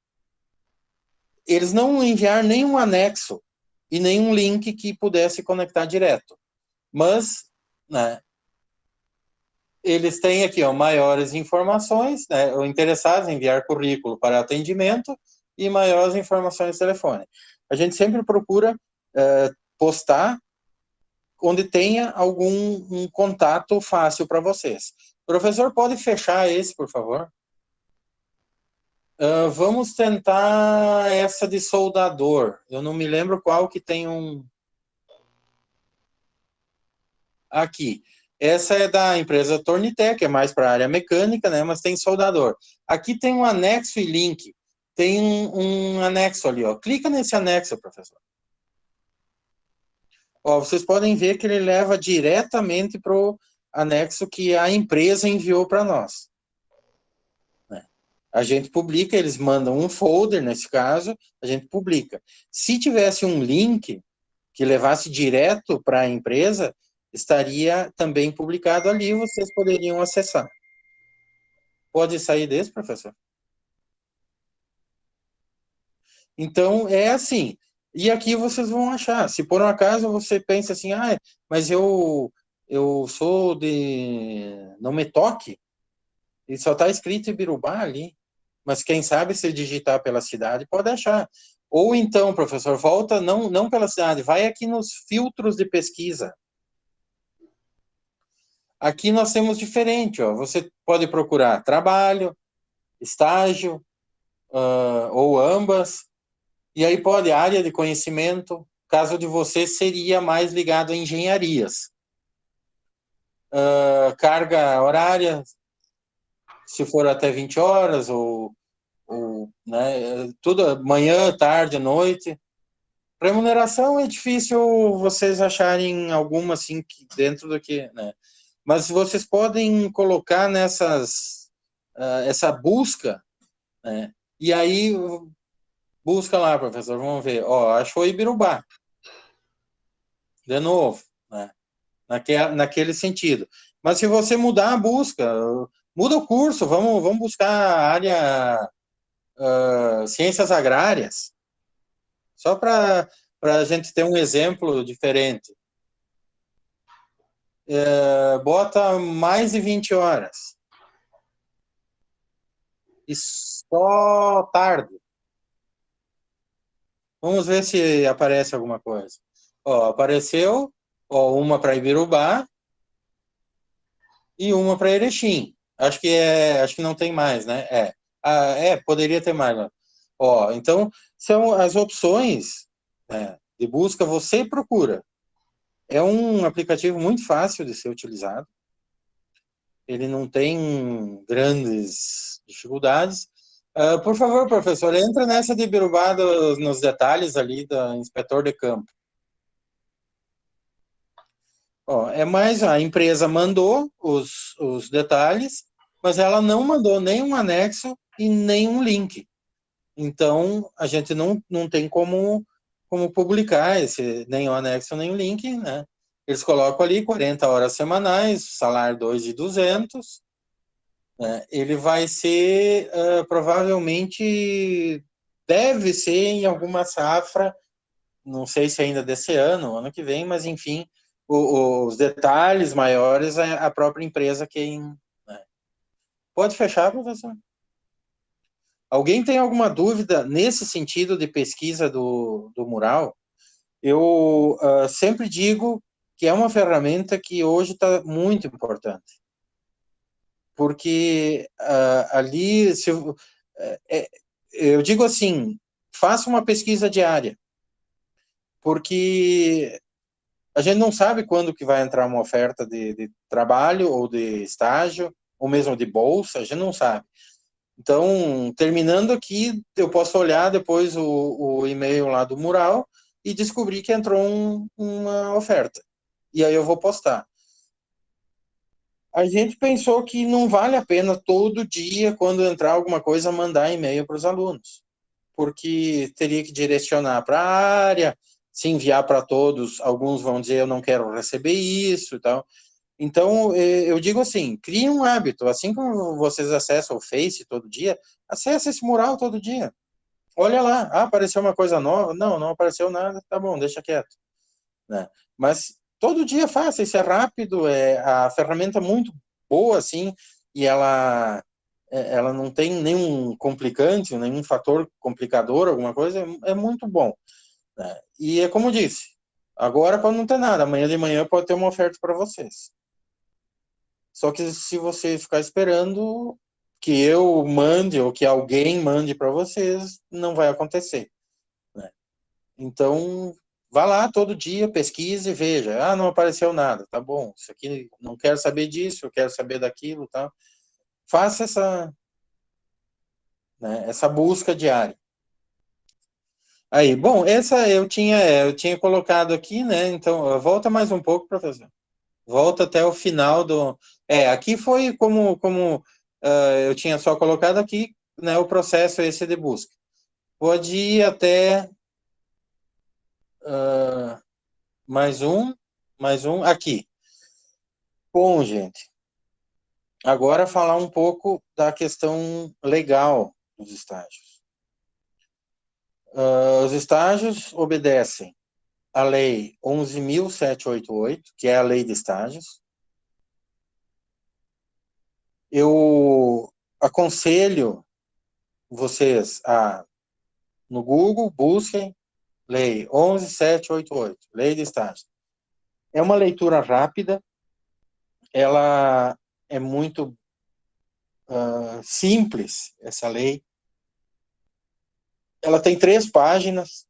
eles não enviaram nenhum anexo e nenhum link que pudesse conectar direto. Mas, né, eles têm aqui, ó, maiores informações, né, interessados em enviar currículo para atendimento e maiores informações de telefone. A gente sempre procura postar onde tenha um contato fácil para vocês. Professor, pode fechar esse, por favor? Vamos tentar essa de soldador. Eu não me lembro qual que tem um... Aqui. Essa é da empresa Tornitec, é mais para a área mecânica, né? Mas tem soldador. Aqui tem um anexo e link. Tem um anexo ali, ó. Clica nesse anexo, professor. Ó, vocês podem ver que ele leva diretamente para o anexo que a empresa enviou para nós. A gente publica, eles mandam um folder, nesse caso, a gente publica. Se tivesse um link que levasse direto para a empresa, estaria também publicado ali, vocês poderiam acessar. Pode sair desse, professor? Então, é assim, E aqui vocês vão achar. Se por um acaso você pensa assim, mas eu sou de Não Me Toque, e só está escrito Ibirubá ali. Mas quem sabe se digitar pela cidade pode achar. Ou então, professor, volta não pela cidade, vai aqui nos filtros de pesquisa. Aqui nós temos diferente, ó. Você pode procurar trabalho, estágio, ou ambas, e aí pode área de conhecimento. Caso de você seria mais ligado a engenharias. Carga horária, se for até 20 horas, ou né, tudo, manhã, tarde, noite. Remuneração é difícil vocês acharem alguma assim dentro do que, né? Mas vocês podem colocar essa busca, né? E aí busca lá, professor, vamos ver. Ó, achou Ibirubá. De novo, né? Naquele sentido. Mas se você mudar a busca, muda o curso, vamos buscar a área ciências agrárias, só para a gente ter um exemplo diferente. Bota mais de 20 horas. E só tarde. Vamos ver se aparece alguma coisa. Ó, apareceu uma para Ibirubá e uma para Erechim. Acho que não tem mais, né? Poderia ter mais. Né? Ó, então são as opções, né, de busca, você procura. É um aplicativo muito fácil de ser utilizado. Ele não tem grandes dificuldades. Por favor, professor, entra nessa de Ibirubá nos detalhes ali da inspetor de campo. Ó, a empresa mandou os detalhes, mas ela não mandou nenhum anexo e nenhum link. Então, a gente não tem como publicar nem o anexo, nem o link, né? Eles colocam ali 40 horas semanais, salário 2.200, né? Ele vai ser, provavelmente, deve ser em alguma safra, não sei se ainda desse ano que vem, mas enfim, os detalhes maiores é a própria empresa quem... Né? Pode fechar, professor? Alguém tem alguma dúvida nesse sentido de pesquisa do mural? Eu sempre digo que é uma ferramenta que hoje está muito importante. Porque ali, eu digo assim, faça uma pesquisa diária. Porque a gente não sabe quando que vai entrar uma oferta de trabalho ou de estágio, ou mesmo de bolsa, a gente não sabe. Então, terminando aqui, eu posso olhar depois o e-mail lá do mural e descobrir que entrou uma oferta. E aí eu vou postar. A gente pensou que não vale a pena todo dia, quando entrar alguma coisa, mandar e-mail para os alunos, porque teria que direcionar para a área, se enviar para todos, alguns vão dizer eu não quero receber isso e tal. Então, eu digo assim, crie um hábito, assim como vocês acessam o Face todo dia, acesse esse mural todo dia. Olha lá, apareceu uma coisa nova? Não apareceu nada, tá bom, deixa quieto. Né? Mas todo dia faça, isso é rápido, a ferramenta é muito boa, assim, e ela não tem nenhum complicante, nenhum fator complicador, alguma coisa, é muito bom. Né? E é como eu disse, agora pode não ter nada, amanhã de manhã pode ter uma oferta para vocês. Só que se você ficar esperando que eu mande ou que alguém mande para vocês, não vai acontecer. Né? Então, vá lá todo dia, pesquise e veja. Não apareceu nada, tá bom. Isso aqui, não quero saber disso, eu quero saber daquilo, tá? Faça essa busca diária. Aí, bom, essa eu tinha colocado aqui, né? Então, volta mais um pouco, professor. Volta até o final do... aqui foi como eu tinha só colocado aqui, né, o processo esse de busca. Pode ir até mais um, aqui. Bom, gente, agora falar um pouco da questão legal dos estágios. Os estágios obedecem à Lei 11.788, que é a lei de estágios. Eu aconselho vocês a, no Google, busquem Lei 11.788, Lei de Estágios. É uma leitura rápida, ela é muito simples, essa lei. Ela tem 3 páginas,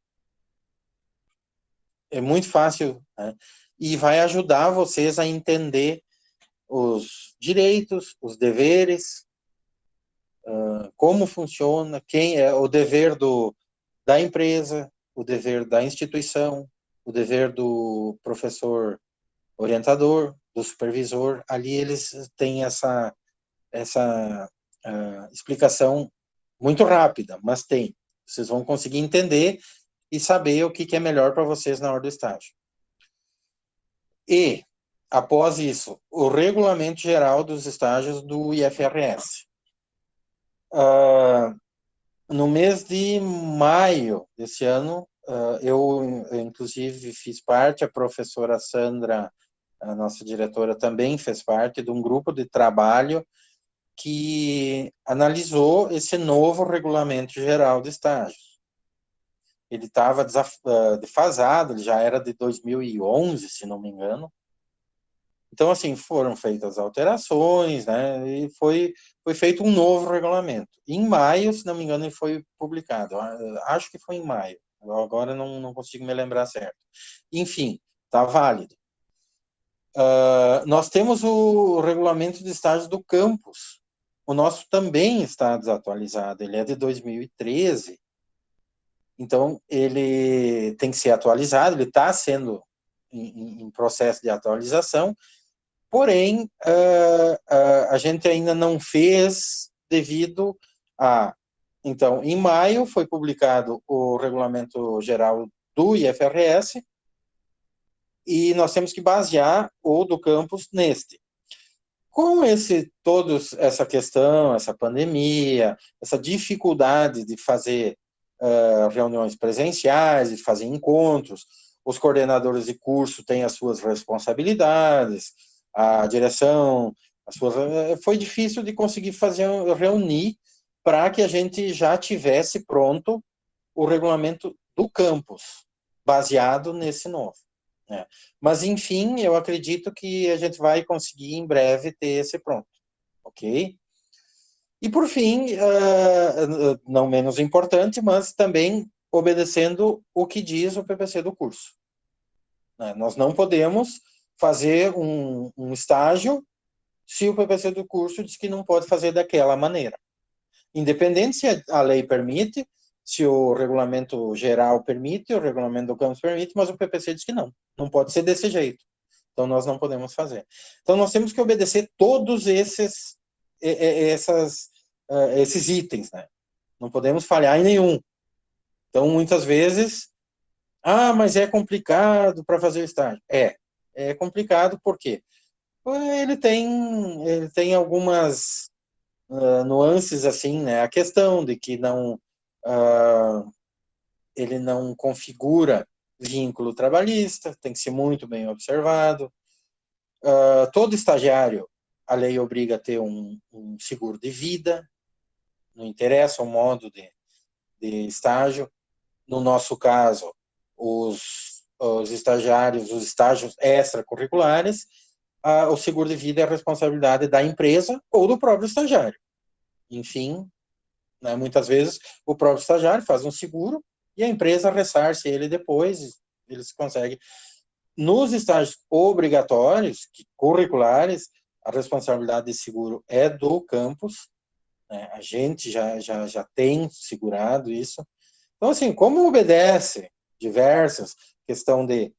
é muito fácil, né? E vai ajudar vocês a entender os direitos, os deveres, como funciona, quem é o dever da empresa, o dever da instituição, o dever do professor orientador, do supervisor. Ali eles têm essa explicação muito rápida, mas tem. Vocês vão conseguir entender e saber o que é melhor para vocês na hora do estágio. E, após isso, o regulamento geral dos estágios do IFRS. No mês de maio desse ano, eu, inclusive, fiz parte, a professora Sandra, a nossa diretora, também fez parte de um grupo de trabalho que analisou esse novo regulamento geral de estágios. Ele estava defasado, ele já era de 2011, se não me engano. Então, assim, foram feitas alterações, né, e foi feito um novo regulamento. Em maio, se não me engano, ele foi publicado. Acho que foi em maio. Agora não consigo me lembrar certo. Enfim, está válido. Nós temos o regulamento de estágios do campus. O nosso também está desatualizado. Ele é de 2013. Então, ele tem que ser atualizado. Ele está sendo em processo de atualização. Porém, a gente ainda não fez devido a... Então, em maio foi publicado o Regulamento Geral do IFRS e nós temos que basear o do campus neste. Com essa questão, essa pandemia, essa dificuldade de fazer reuniões presenciais, de fazer encontros, os coordenadores de curso têm as suas responsabilidades, a direção, foi difícil de conseguir reunir para que a gente já tivesse pronto o regulamento do campus, baseado nesse novo. Né? Mas, enfim, eu acredito que a gente vai conseguir em breve ter esse pronto, ok? E, por fim, não menos importante, mas também obedecendo o que diz o PPC do curso. Nós não podemos fazer um estágio se o PPC do curso diz que não pode fazer daquela maneira. Independente se a lei permite, se o regulamento geral permite, o regulamento do campus permite, mas o PPC diz que não pode ser desse jeito. Então, nós não podemos fazer. Então, nós temos que obedecer todos esses itens, né? Não podemos falhar em nenhum. Então, muitas vezes, mas é complicado para fazer o estágio. É complicado por quê? Ele tem algumas nuances, assim, né? A questão de que ele não configura vínculo trabalhista, tem que ser muito bem observado. Todo estagiário, a lei obriga a ter um seguro de vida, não interessa o modo de estágio. No nosso caso, os estagiários, os estágios extracurriculares, o seguro de vida é a responsabilidade da empresa ou do próprio estagiário. Enfim, né, muitas vezes o próprio estagiário faz um seguro e a empresa ressarce ele depois, eles conseguem. Nos estágios obrigatórios, curriculares, a responsabilidade de seguro é do campus, né? A gente já tem segurado isso. Então, assim, como obedece diversas, questão de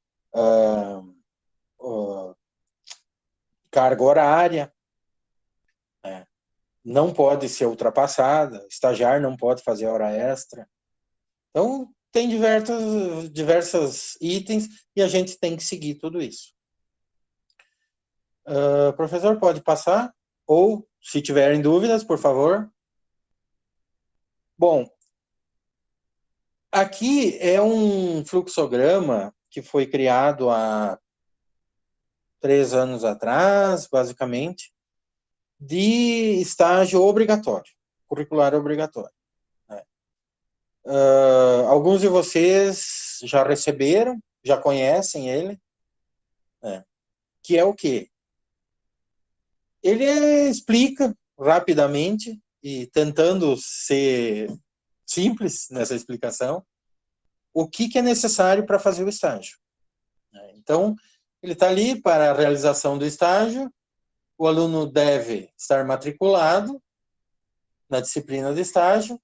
carga horária, né? Não pode ser ultrapassada, estagiário não pode fazer hora extra. Então, tem diversos itens e a gente tem que seguir tudo isso. Professor, pode passar? Ou, se tiverem dúvidas, por favor. Bom, Aqui é um fluxograma que foi criado há 3 anos atrás, basicamente, de estágio obrigatório, curricular obrigatório. Né? Alguns de vocês já receberam, já conhecem ele, né? Que é o quê? Ele explica rapidamente e tentando ser simples nessa explicação, o que é necessário para fazer o estágio. Então, ele está ali para a realização do estágio, o aluno deve estar matriculado na disciplina de estágio.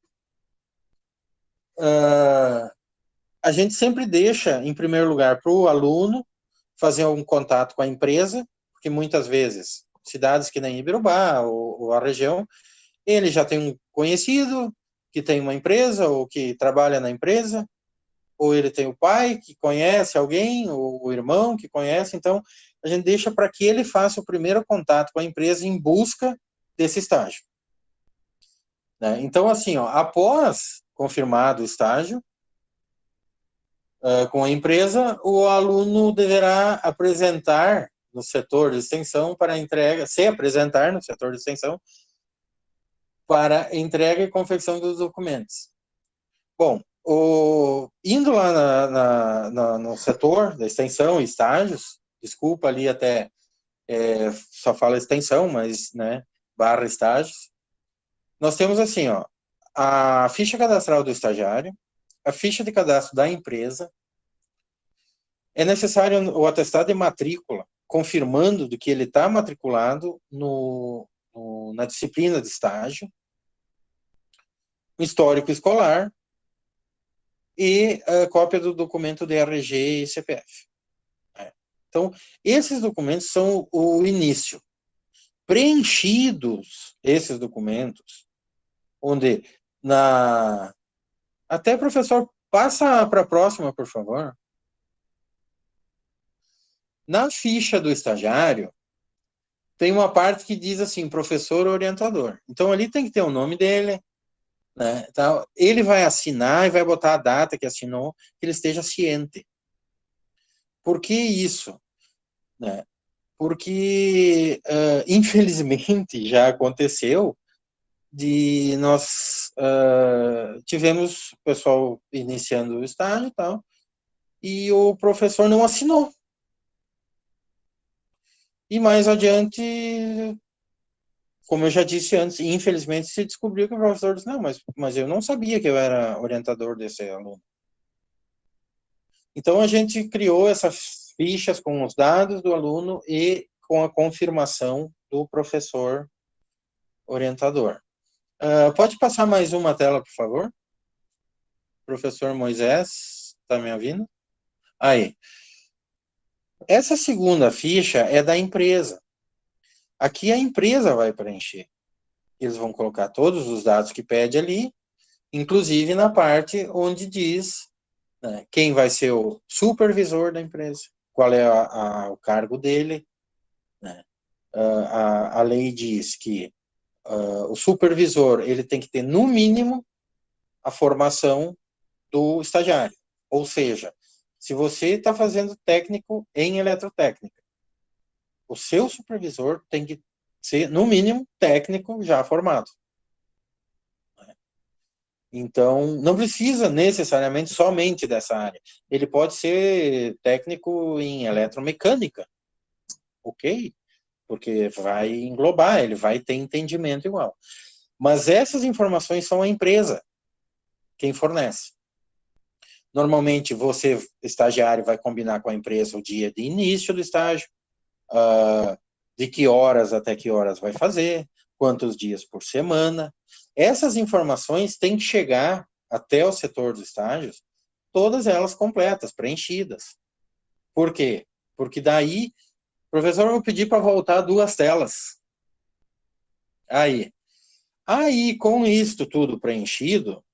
A gente sempre deixa, em primeiro lugar, para o aluno fazer um contato com a empresa, porque muitas vezes, cidades que nem Ibirubá ou a região, ele já tem um conhecido que tem uma empresa ou que trabalha na empresa, ou ele tem o pai que conhece alguém, ou o irmão que conhece, então a gente deixa para que ele faça o primeiro contato com a empresa em busca desse estágio. Né? Então, assim, ó, após confirmado o estágio com a empresa, o aluno deverá apresentar no setor de extensão para entrega, se apresentar no setor de extensão para entrega e confecção dos documentos. Bom, indo lá no setor da extensão e estágios, desculpa ali até só fala extensão, mas, né, / estágios, nós temos assim, ó, a ficha cadastral do estagiário, a ficha de cadastro da empresa, é necessário o atestado de matrícula, confirmando do que ele está matriculado na disciplina de estágio, o histórico escolar e a cópia do documento de RG e CPF. Então, esses documentos são o início. Preenchidos esses documentos, onde até, professor, passa para a próxima, por favor. Na ficha do estagiário, tem uma parte que diz assim, professor orientador. Então, ali tem que ter o nome dele, né? Então, ele vai assinar e vai botar a data que assinou, que ele esteja ciente. Por que isso? Né? Porque, infelizmente, já aconteceu de nós tivemos o pessoal iniciando o estágio e tal, e o professor não assinou. E mais adiante, como eu já disse antes, infelizmente se descobriu que o professor disse, não, mas eu não sabia que eu era orientador desse aluno. Então a gente criou essas fichas com os dados do aluno e com a confirmação do professor orientador. Pode passar mais uma tela, por favor? Professor Moisés, está me ouvindo? Aí. Essa segunda ficha é da empresa. Aqui a empresa vai preencher. Eles vão colocar todos os dados que pede ali, inclusive na parte onde diz, né, quem vai ser o supervisor da empresa, qual é o cargo dele. Né? A lei diz que o supervisor ele tem que ter, no mínimo, a formação do estagiário. Ou seja, se você está fazendo técnico em eletrotécnica, o seu supervisor tem que ser, no mínimo, técnico já formado. Então, não precisa necessariamente somente dessa área. Ele pode ser técnico em eletromecânica, ok? Porque vai englobar, ele vai ter entendimento igual. Mas essas informações são a empresa quem fornece. Normalmente, você, estagiário, vai combinar com a empresa o dia de início do estágio, de que horas até que horas vai fazer, quantos dias por semana. Essas informações têm que chegar até o setor dos estágios, todas elas completas, preenchidas. Por quê? Porque daí, professor, eu vou pedir para voltar 2 telas. Aí, com isto tudo preenchido,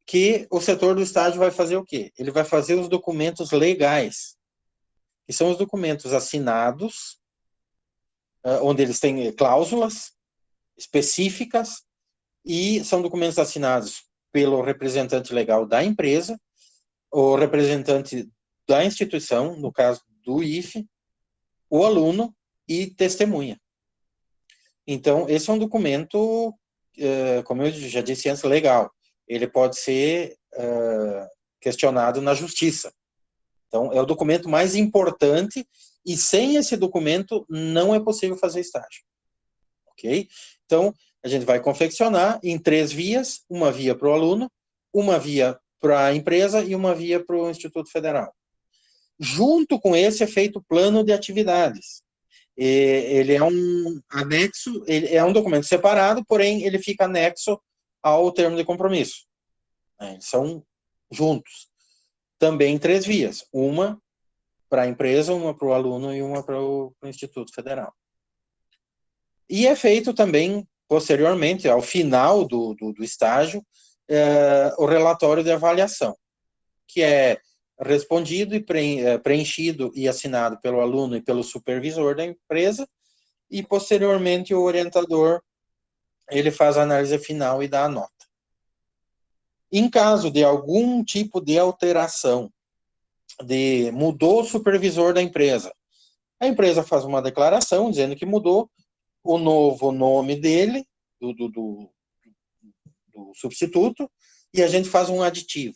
que o setor do estágio vai fazer o quê? Ele vai fazer os documentos legais, que são os documentos assinados, onde eles têm cláusulas específicas, e são documentos assinados pelo representante legal da empresa, o representante da instituição, no caso do IFE, o aluno e testemunha. Então, esse é um documento, como eu já disse antes, legal. Ele pode ser questionado na justiça. Então, é o documento mais importante e sem esse documento não é possível fazer estágio. Ok? Então, a gente vai confeccionar em 3 vias, uma via para o aluno, uma via para a empresa e uma via para o Instituto Federal. Junto com esse é feito o plano de atividades. Ele é um anexo, ele é um documento separado, porém ele fica anexo ao termo de compromisso. Eles são juntos. Também em 3 vias, uma para a empresa, uma para o aluno e uma para o Instituto Federal. E é feito também, posteriormente, ao final do estágio, o relatório de avaliação, que é respondido e preenchido e assinado pelo aluno e pelo supervisor da empresa, e posteriormente o orientador ele faz a análise final e dá a nota. Em caso de algum tipo de alteração, mudou o supervisor da empresa, a empresa faz uma declaração dizendo que mudou o novo nome dele, do substituto, e a gente faz um aditivo.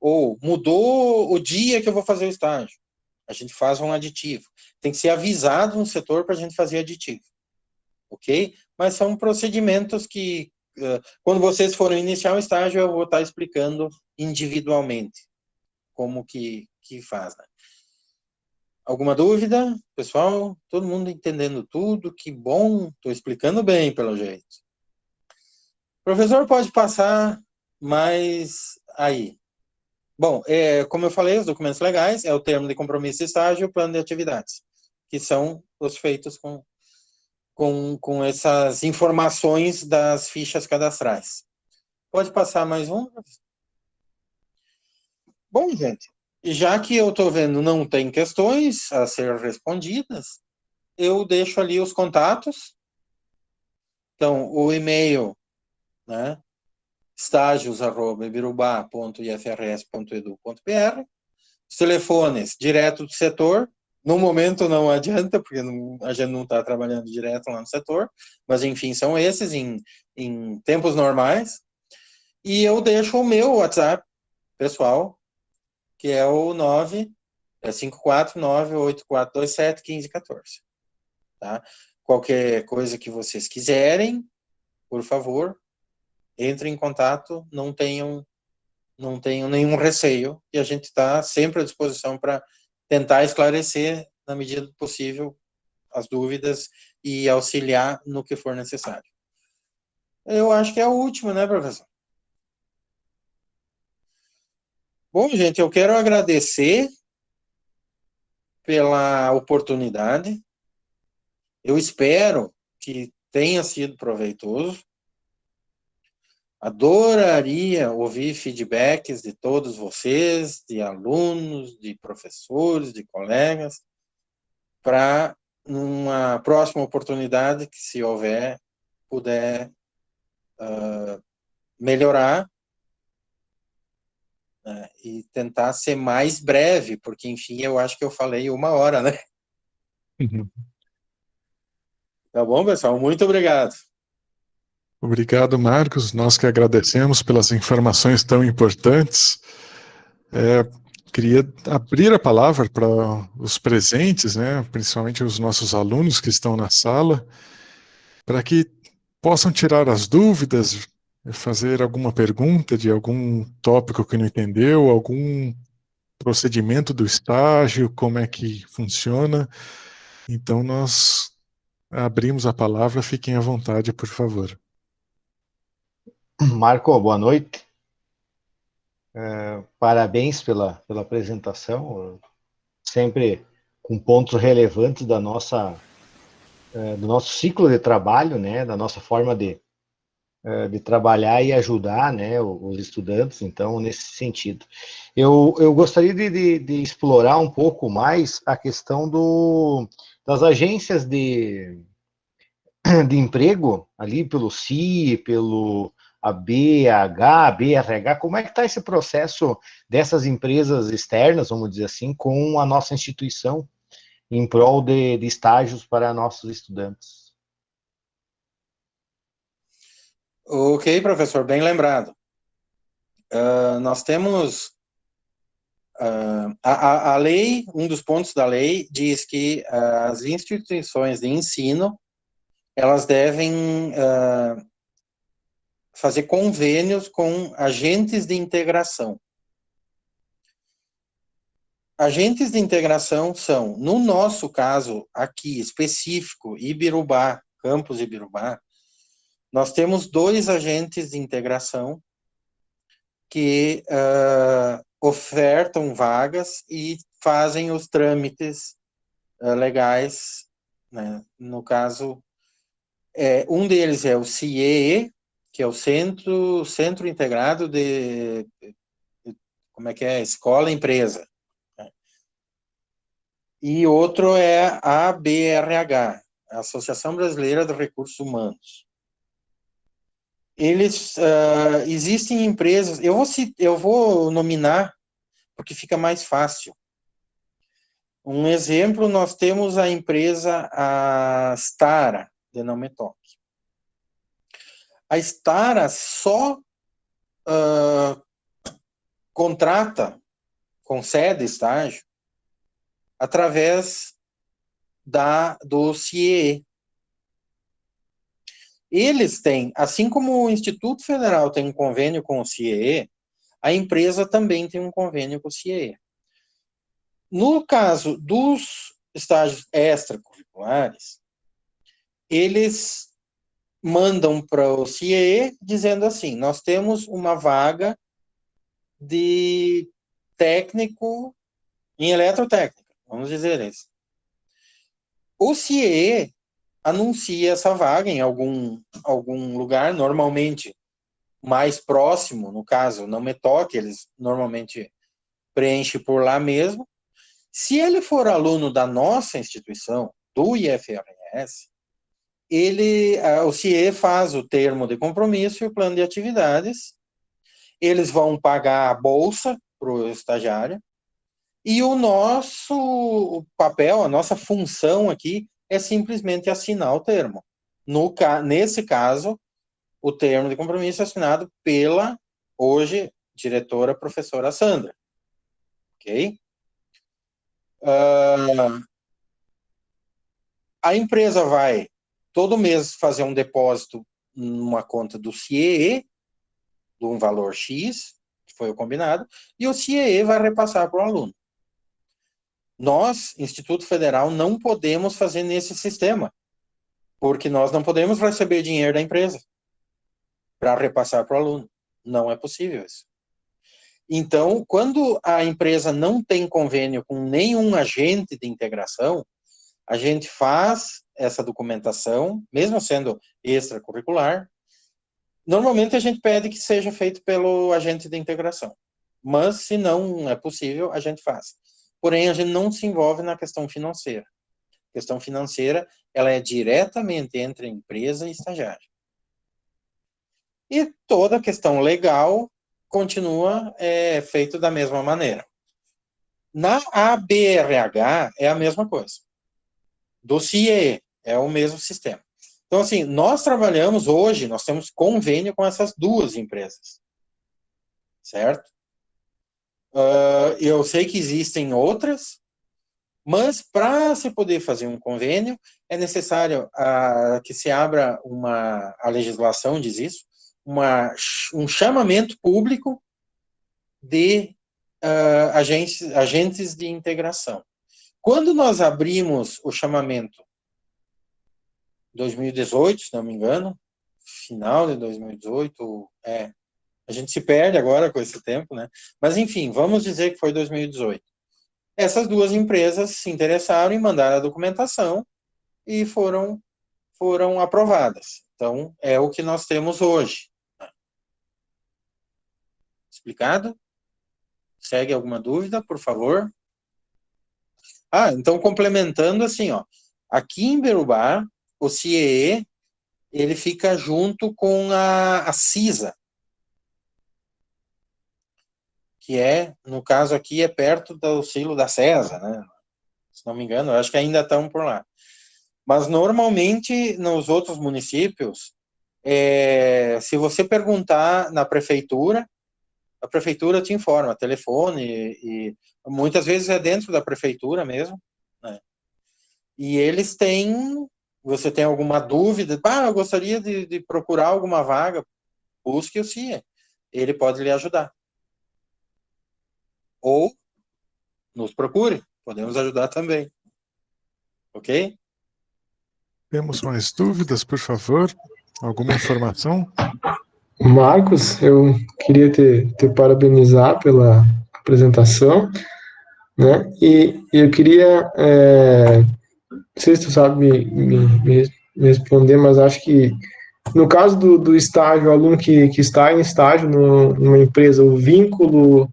Ou mudou o dia que eu vou fazer o estágio, a gente faz um aditivo. Tem que ser avisado no setor para a gente fazer aditivo. Ok? Mas são procedimentos que, quando vocês forem iniciar o estágio, eu vou estar explicando individualmente como que faz. Né? Alguma dúvida, pessoal? Todo mundo entendendo tudo? Que bom, estou explicando bem, pelo jeito. Professor, pode passar mais aí. Bom, como eu falei, os documentos legais é o termo de compromisso de estágio e o plano de atividades, que são os feitos com essas informações das fichas cadastrais. Pode passar mais um? Bom, gente, já que eu estou vendo não tem questões a ser respondidas, eu deixo ali os contatos. Então, o e-mail, né, estágios@ibirubá.ifrs.edu.br, os telefones direto do setor. No momento não adianta, porque a gente não está trabalhando direto lá no setor, mas enfim, são esses em tempos normais. E eu deixo o meu WhatsApp pessoal, que é o 549-8427-1514. Tá? Qualquer coisa que vocês quiserem, por favor, entrem em contato, não tenham nenhum receio, e a gente está sempre à disposição para tentar esclarecer, na medida do possível, as dúvidas e auxiliar no que for necessário. Eu acho que é o último, né, professor? Bom, gente, eu quero agradecer pela oportunidade. Eu espero que tenha sido proveitoso. Adoraria ouvir feedbacks de todos vocês, de alunos, de professores, de colegas, para, numa próxima oportunidade, que se houver, puder melhorar, né, e tentar ser mais breve, porque, enfim, eu acho que eu falei 1 hora, né? Uhum. Tá bom, pessoal? Muito obrigado. Obrigado, Marcos. Nós que agradecemos pelas informações tão importantes. Queria abrir a palavra para os presentes, né, principalmente os nossos alunos que estão na sala, para que possam tirar as dúvidas, fazer alguma pergunta de algum tópico que não entendeu, algum procedimento do estágio, como é que funciona. Então, nós abrimos a palavra, fiquem à vontade, por favor. Marco, boa noite. Parabéns pela apresentação, sempre com pontos relevantes do nosso ciclo de trabalho, né, da nossa forma de trabalhar e ajudar, né, os estudantes, então, nesse sentido. Eu gostaria de explorar um pouco mais a questão das agências de emprego, ali pelo CIE, pelo a BH, a BRH, como é que está esse processo dessas empresas externas, vamos dizer assim, com a nossa instituição em prol de estágios para nossos estudantes? Ok, professor, bem lembrado. Nós temos a lei, um dos pontos da lei diz que as instituições de ensino, elas devem fazer convênios com agentes de integração. Agentes de integração são, no nosso caso aqui específico, Ibirubá, Campus Ibirubá, nós temos 2 agentes de integração que ofertam vagas e fazem os trâmites legais, né? No caso, um deles é o CIEE, que é o Centro Integrado de, como é que é? Escola Empresa. E outro é a ABRH, a Associação Brasileira de Recursos Humanos. Eles, existem empresas, eu vou nominar, porque fica mais fácil. Um exemplo, nós temos a empresa a Stara, de Não Me Toque. A Stara só contrata, concede estágio, através do CIEE. Eles têm, assim como o Instituto Federal tem um convênio com o CIEE, a empresa também tem um convênio com o CIEE. No caso dos estágios extracurriculares, eles mandam para o CIEE dizendo assim, nós temos uma vaga de técnico em eletrotécnica, vamos dizer isso. O CIEE anuncia essa vaga em algum lugar, normalmente mais próximo, no caso, Não Me Toque, eles normalmente preenchem por lá mesmo. Se ele for aluno da nossa instituição, do IFRS, o CIE faz o termo de compromisso e o plano de atividades, eles vão pagar a bolsa para o estagiário, e o nosso papel, a nossa função aqui, é simplesmente assinar o termo. Nesse caso, o termo de compromisso é assinado pela, hoje, diretora professora Sandra. Ok? A empresa vai, todo mês, fazer um depósito numa conta do CIEE, de um valor X, que foi o combinado, e o CIEE vai repassar para o aluno. Nós, Instituto Federal, não podemos fazer nesse sistema, porque nós não podemos receber dinheiro da empresa para repassar para o aluno. Não é possível isso. Então, quando a empresa não tem convênio com nenhum agente de integração, a gente faz essa documentação, mesmo sendo extracurricular. Normalmente a gente pede que seja feito pelo agente de integração, mas se não é possível, a gente faz. Porém, a gente não se envolve na questão financeira. A questão financeira, ela é diretamente entre a empresa e estagiário. E toda a questão legal continua feito da mesma maneira. Na ABRH é a mesma coisa. Do CIE é o mesmo sistema. Então, assim, nós trabalhamos hoje, nós temos convênio com essas 2 empresas. Certo? Eu sei que existem outras, mas para se poder fazer um convênio, é necessário que se abra a legislação diz isso, um chamamento público de agentes de integração. Quando nós abrimos o chamamento 2018, se não me engano, final de 2018, a gente se perde agora com esse tempo, né? Mas, enfim, vamos dizer que foi 2018. Essas 2 empresas se interessaram em mandar a documentação e foram aprovadas. Então, é o que nós temos hoje. Explicado? Segue alguma dúvida, por favor? Então, complementando assim, ó, aqui em Berubá, o CIEE, ele fica junto com a CISA, que no caso aqui, é perto do silo da CESA, né? Se não me engano, eu acho que ainda estão por lá. Mas, normalmente, nos outros municípios, se você perguntar na prefeitura, a prefeitura te informa, telefone, e muitas vezes é dentro da prefeitura mesmo, né? E eles têm, você tem alguma dúvida, eu gostaria de procurar alguma vaga, busque o CIE, ele pode lhe ajudar. Ou nos procure, podemos ajudar também. Ok? Temos mais dúvidas, por favor? Alguma informação? Marcos, eu queria te parabenizar pela apresentação, né? E eu queria, não sei se tu sabe me responder, mas acho que no caso do estágio, o aluno que está em estágio numa empresa, o vínculo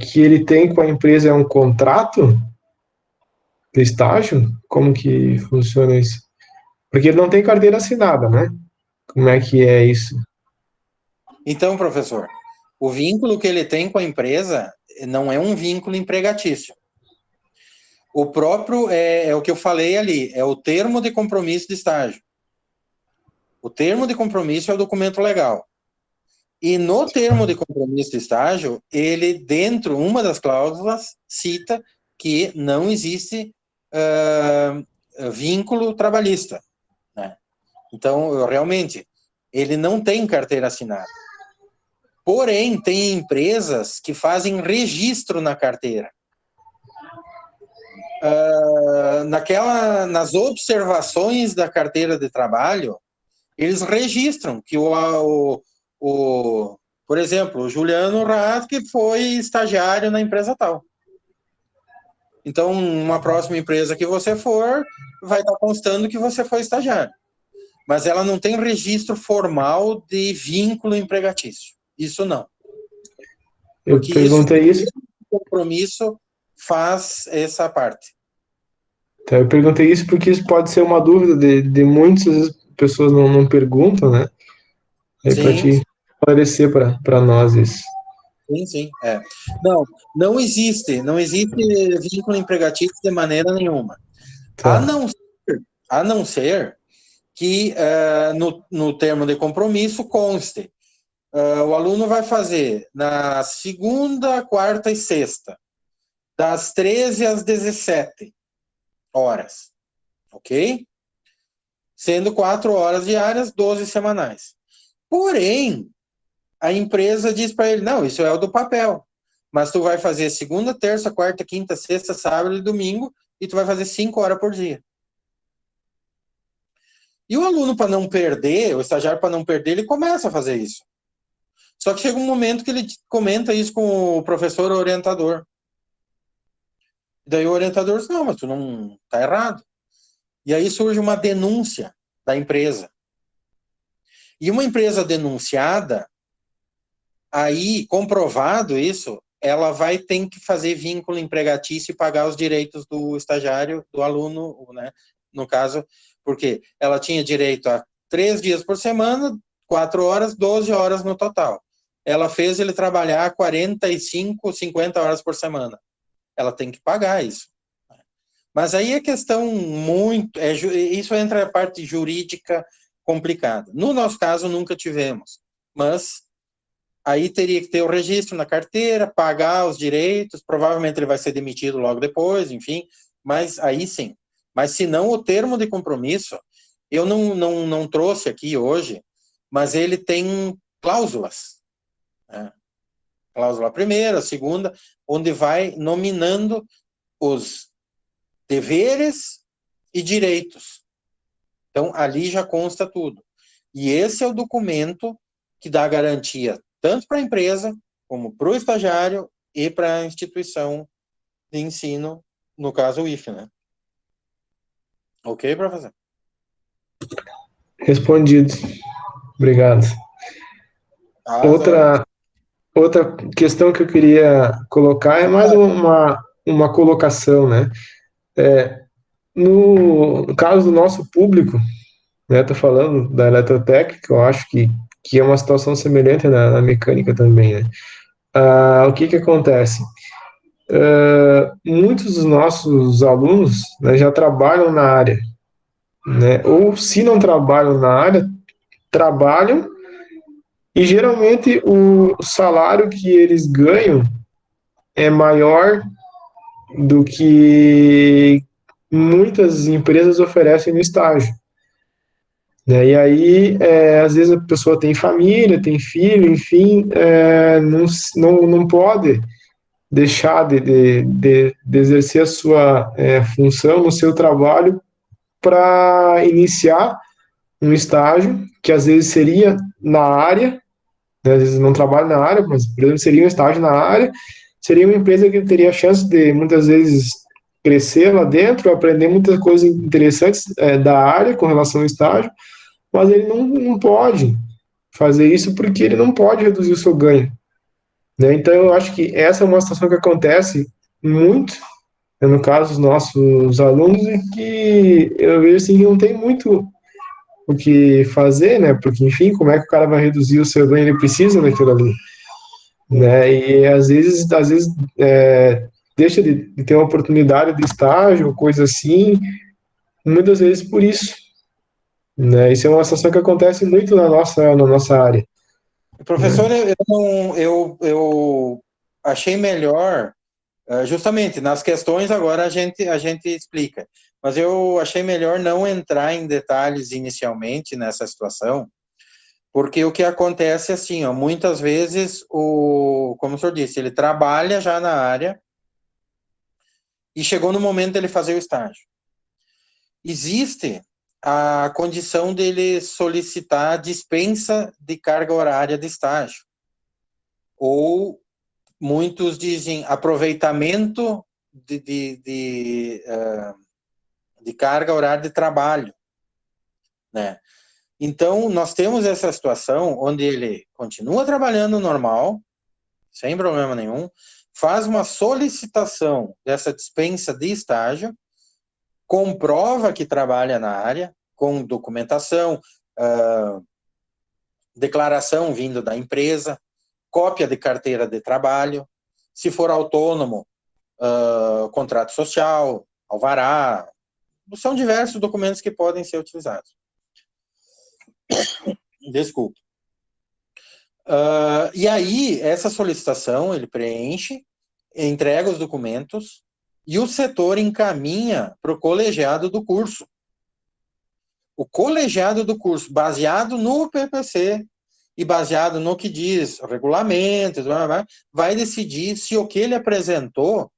que ele tem com a empresa é um contrato de estágio? Como que funciona isso? Porque ele não tem carteira assinada, né? Como é que é isso? Então, professor, o vínculo que ele tem com a empresa não é um vínculo empregatício. O próprio é o que eu falei ali, é o termo de compromisso de estágio. O termo de compromisso é o documento legal. E no termo de compromisso de estágio, ele, dentro, uma das cláusulas, cita que não existe vínculo trabalhista, né? Então, realmente, ele não tem carteira assinada. Porém, tem empresas que fazem registro na carteira. Nas observações da carteira de trabalho, eles registram que por exemplo, o Juliano Rat, que foi estagiário na empresa tal. Então, uma próxima empresa que você for, vai estar constando que você foi estagiário. Mas ela não tem registro formal de vínculo empregatício. Isso não. Eu Porque perguntei isso. O compromisso faz essa parte. Então, eu perguntei isso porque isso pode ser uma dúvida de muitas vezes pessoas não perguntam, né? Aí para te esclarecer para nós isso. Sim. Não existe vínculo empregatício de maneira nenhuma. Tá. A não ser que no termo de compromisso conste. O aluno vai fazer na segunda, quarta e sexta, das 13 às 17 horas, ok? Sendo 4 horas diárias, 12 semanais. Porém, a empresa diz para ele, não, isso é o do papel, mas tu vai fazer segunda, terça, quarta, quinta, sexta, sábado e domingo, e tu vai fazer 5 horas por dia. E o aluno, para não perder, o estagiário, para não perder, ele começa a fazer isso. Só que chega um momento que ele comenta isso com o professor orientador. Daí o orientador diz, não, mas tu não tá errado. E aí surge uma denúncia da empresa. E uma empresa denunciada, aí, comprovado isso, ela vai ter que fazer vínculo empregatício e pagar os direitos do estagiário, do aluno, né? No caso, porque ela tinha direito a 3 dias por semana, 4 horas, 12 horas no total. Ela fez ele trabalhar 45, 50 horas por semana. Ela tem que pagar isso. Mas aí é questão muito... isso entra a parte jurídica complicada. No nosso caso, nunca tivemos. Mas aí teria que ter o registro na carteira, pagar os direitos, provavelmente ele vai ser demitido logo depois, enfim. Mas aí sim. Mas se não, o termo de compromisso, eu não trouxe aqui hoje, mas ele tem cláusulas. Cláusula primeira, segunda, onde vai nominando os deveres e direitos. Então, ali já consta tudo. E esse é o documento que dá garantia tanto para a empresa, como para o estagiário e para a instituição de ensino, no caso o IFE, né? Ok, professor? Respondido. Obrigado. Outra questão que eu queria colocar é mais uma colocação, né? No caso do nosso público, né? Tô falando da eletrotécnica, eu acho que é uma situação semelhante na mecânica também, né? O que acontece? Muitos dos nossos alunos, né, já trabalham na área, né? Ou se não trabalham na área, trabalham e geralmente o salário que eles ganham é maior do que muitas empresas oferecem no estágio. Né? E aí, às vezes a pessoa tem família, tem filho, enfim, não pode deixar de exercer a sua função no seu trabalho para iniciar um estágio que às vezes seria na área, né? Às vezes não trabalha na área, mas, por exemplo, seria um estágio na área, seria uma empresa que teria a chance de, muitas vezes, crescer lá dentro, aprender muitas coisas interessantes da área com relação ao estágio, mas ele não pode fazer isso porque ele não pode reduzir o seu ganho. Né? Então, eu acho que essa é uma situação que acontece muito, né, no caso dos nossos alunos, e que eu vejo assim, que não tem muito o que fazer, né? Porque, enfim, como é que o cara vai reduzir o seu ganho? Ele precisa daquilo ali. Né? E às vezes deixa de ter uma oportunidade de estágio, coisa assim, muitas vezes por isso. Né? Isso é uma situação que acontece muito na nossa área. Professor, eu achei melhor, justamente nas questões agora a gente explica, mas eu achei melhor não entrar em detalhes inicialmente nessa situação, porque o que acontece assim, ó, muitas vezes, como o senhor disse, ele trabalha já na área e chegou no momento dele fazer o estágio. Existe a condição dele solicitar dispensa de carga horária de estágio, ou muitos dizem aproveitamento de carga horária de trabalho, né? Então, nós temos essa situação onde ele continua trabalhando normal, sem problema nenhum, faz uma solicitação dessa dispensa de estágio, comprova que trabalha na área, com documentação, declaração vindo da empresa, cópia de carteira de trabalho, se for autônomo, contrato social, alvará, são diversos documentos que podem ser utilizados. Desculpe. E aí, essa solicitação, ele preenche, entrega os documentos e o setor encaminha para o colegiado do curso. O colegiado do curso, baseado no PPC e baseado no que diz regulamento, vai decidir se o que ele apresentou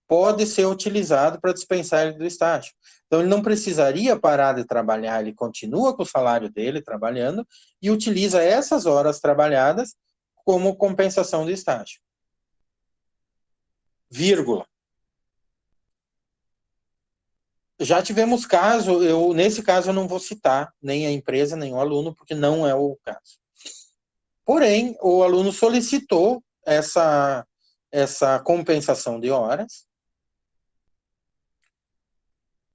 pode ser utilizado para dispensar ele do estágio. Então, ele não precisaria parar de trabalhar, ele continua com o salário dele trabalhando e utiliza essas horas trabalhadas como compensação do estágio. Vírgula. Já tivemos caso, nesse caso eu não vou citar nem a empresa, nem o aluno, porque não é o caso. Porém, o aluno solicitou essa compensação de horas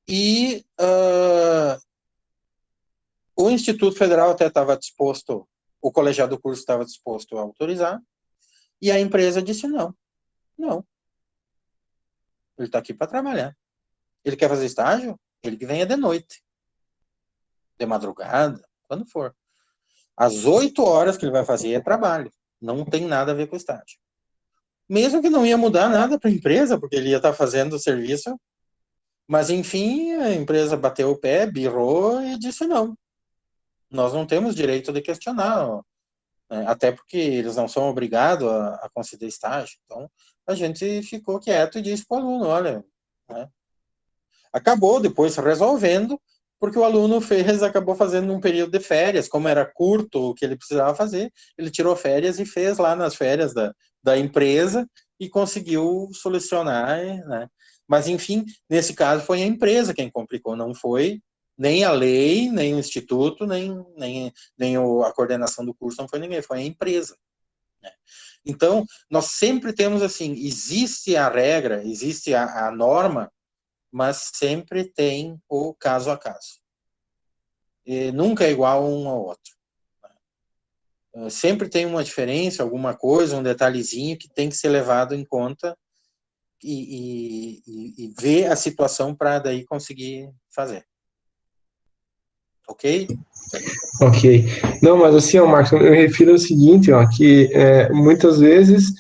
e o Instituto Federal até estava disposto, o colegiado do curso estava disposto a autorizar, e a empresa disse não. Ele está aqui para trabalhar. Ele quer fazer estágio? Ele que venha de noite, de madrugada, quando for. Às 8 horas que ele vai fazer é trabalho. Não tem nada a ver com estágio. Mesmo que não ia mudar nada para a empresa, porque ele ia estar fazendo o serviço, mas enfim, a empresa bateu o pé, birrou e disse não. Nós não temos direito de questionar, até porque eles não são obrigados a conceder estágio. Então, a gente ficou quieto e disse para o aluno, olha, né? Acabou depois resolvendo, porque o aluno acabou fazendo um período de férias, como era curto o que ele precisava fazer, ele tirou férias e fez lá nas férias da empresa e conseguiu solucionar, né? Mas, enfim, nesse caso foi a empresa quem complicou, não foi nem a lei, nem o instituto, nem a coordenação do curso, não foi ninguém, foi a empresa. Né? Então, nós sempre temos assim, existe a regra, existe a norma, mas sempre tem o caso a caso. nunca é igual um ao outro. Sempre tem uma diferença, alguma coisa, um detalhezinho que tem que ser levado em conta e ver a situação para daí conseguir fazer. Ok? Ok. Não, mas assim, ó, Marcos, eu me refiro ao seguinte, ó, que muitas vezes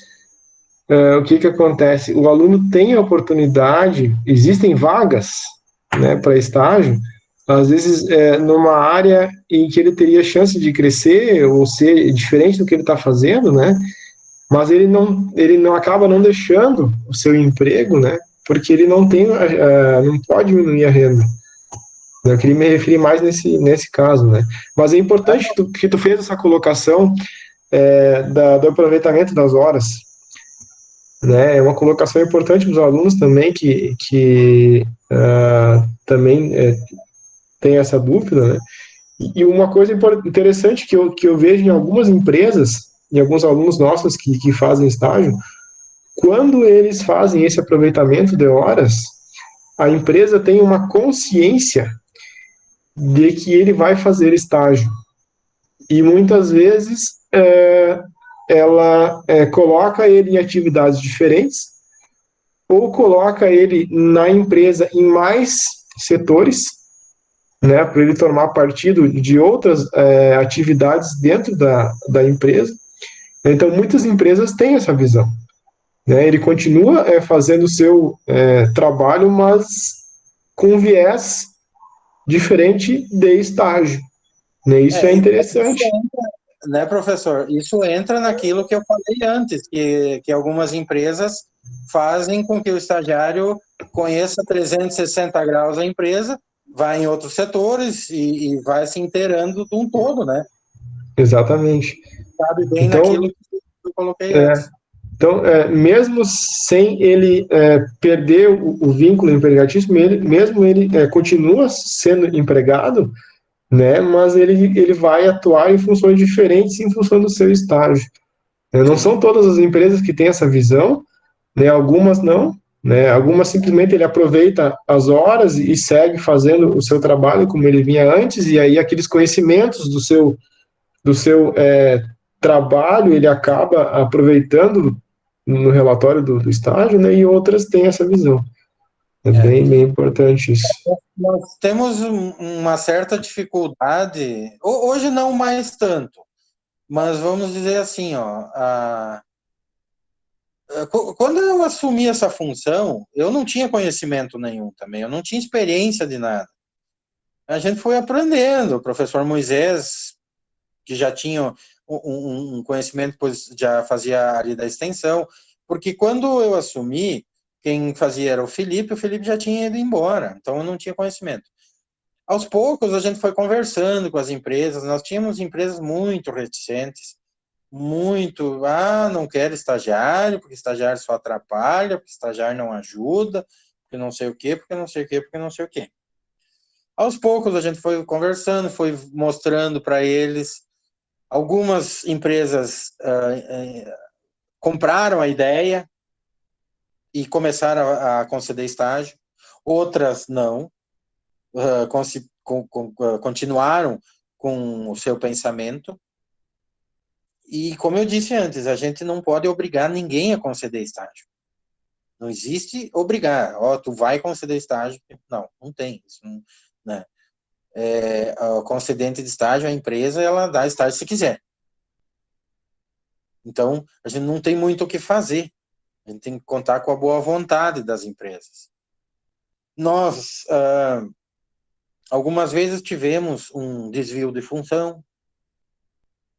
o que acontece? O aluno tem a oportunidade, existem vagas, né, para estágio, às vezes numa área em que ele teria chance de crescer ou ser diferente do que ele está fazendo, né? Mas ele não acaba não deixando o seu emprego, né? Porque ele não tem, não pode diminuir a renda. Eu queria me referir mais nesse caso, né? Mas é importante que tu fez essa colocação do aproveitamento das horas, né? É uma colocação importante para os alunos também que também tem essa dúvida, né? E uma coisa interessante que eu vejo em algumas empresas, em alguns alunos nossos que fazem estágio, quando eles fazem esse aproveitamento de horas, a empresa tem uma consciência de que ele vai fazer estágio. E muitas vezes ela coloca ele em atividades diferentes ou coloca ele na empresa em mais setores, né, para ele tomar partido de outras atividades dentro da empresa. Então, muitas empresas têm essa visão. Né? Ele continua fazendo o seu trabalho, mas com viés diferente de estágio. Né? Isso é interessante. Né, professor? Isso entra naquilo que eu falei antes, que algumas empresas fazem com que o estagiário conheça 360 graus a empresa, vai em outros setores e vai se inteirando de um todo, né? Exatamente. Sabe bem Então, naquilo que eu coloquei antes. Então, mesmo sem ele perder o vínculo empregatício, mesmo ele continua sendo empregado, né, mas ele vai atuar em funções diferentes em função do seu estágio. Não são todas as empresas que têm essa visão, né, algumas não, né, algumas simplesmente ele aproveita as horas e segue fazendo o seu trabalho como ele vinha antes, e aí aqueles conhecimentos do seu trabalho ele acaba aproveitando no relatório do estágio, né, e outras têm essa visão. É bem importante isso. Nós temos uma certa dificuldade, hoje não mais tanto, mas vamos dizer assim, ó, quando eu assumi essa função, eu não tinha conhecimento nenhum também, eu não tinha experiência de nada. A gente foi aprendendo, o professor Moisés, que já tinha um conhecimento, pois já fazia área da extensão, porque quando eu assumi, quem fazia era o Felipe já tinha ido embora, então eu não tinha conhecimento. Aos poucos a gente foi conversando com as empresas, nós tínhamos empresas muito reticentes, muito, não quero estagiário, porque estagiário só atrapalha, porque estagiário não ajuda, porque não sei o quê, porque não sei o quê, porque não sei o quê. Aos poucos a gente foi conversando, foi mostrando para eles. Algumas empresas compraram a ideia e começaram a conceder estágio, outras não, continuaram com o seu pensamento. E, como eu disse antes, a gente não pode obrigar ninguém a conceder estágio. Não existe obrigar. Tu vai conceder estágio. Não tem isso. Não, né? O concedente de estágio, a empresa, ela dá estágio se quiser. Então, a gente não tem muito o que fazer. A gente tem que contar com a boa vontade das empresas. Nós, algumas vezes, tivemos um desvio de função.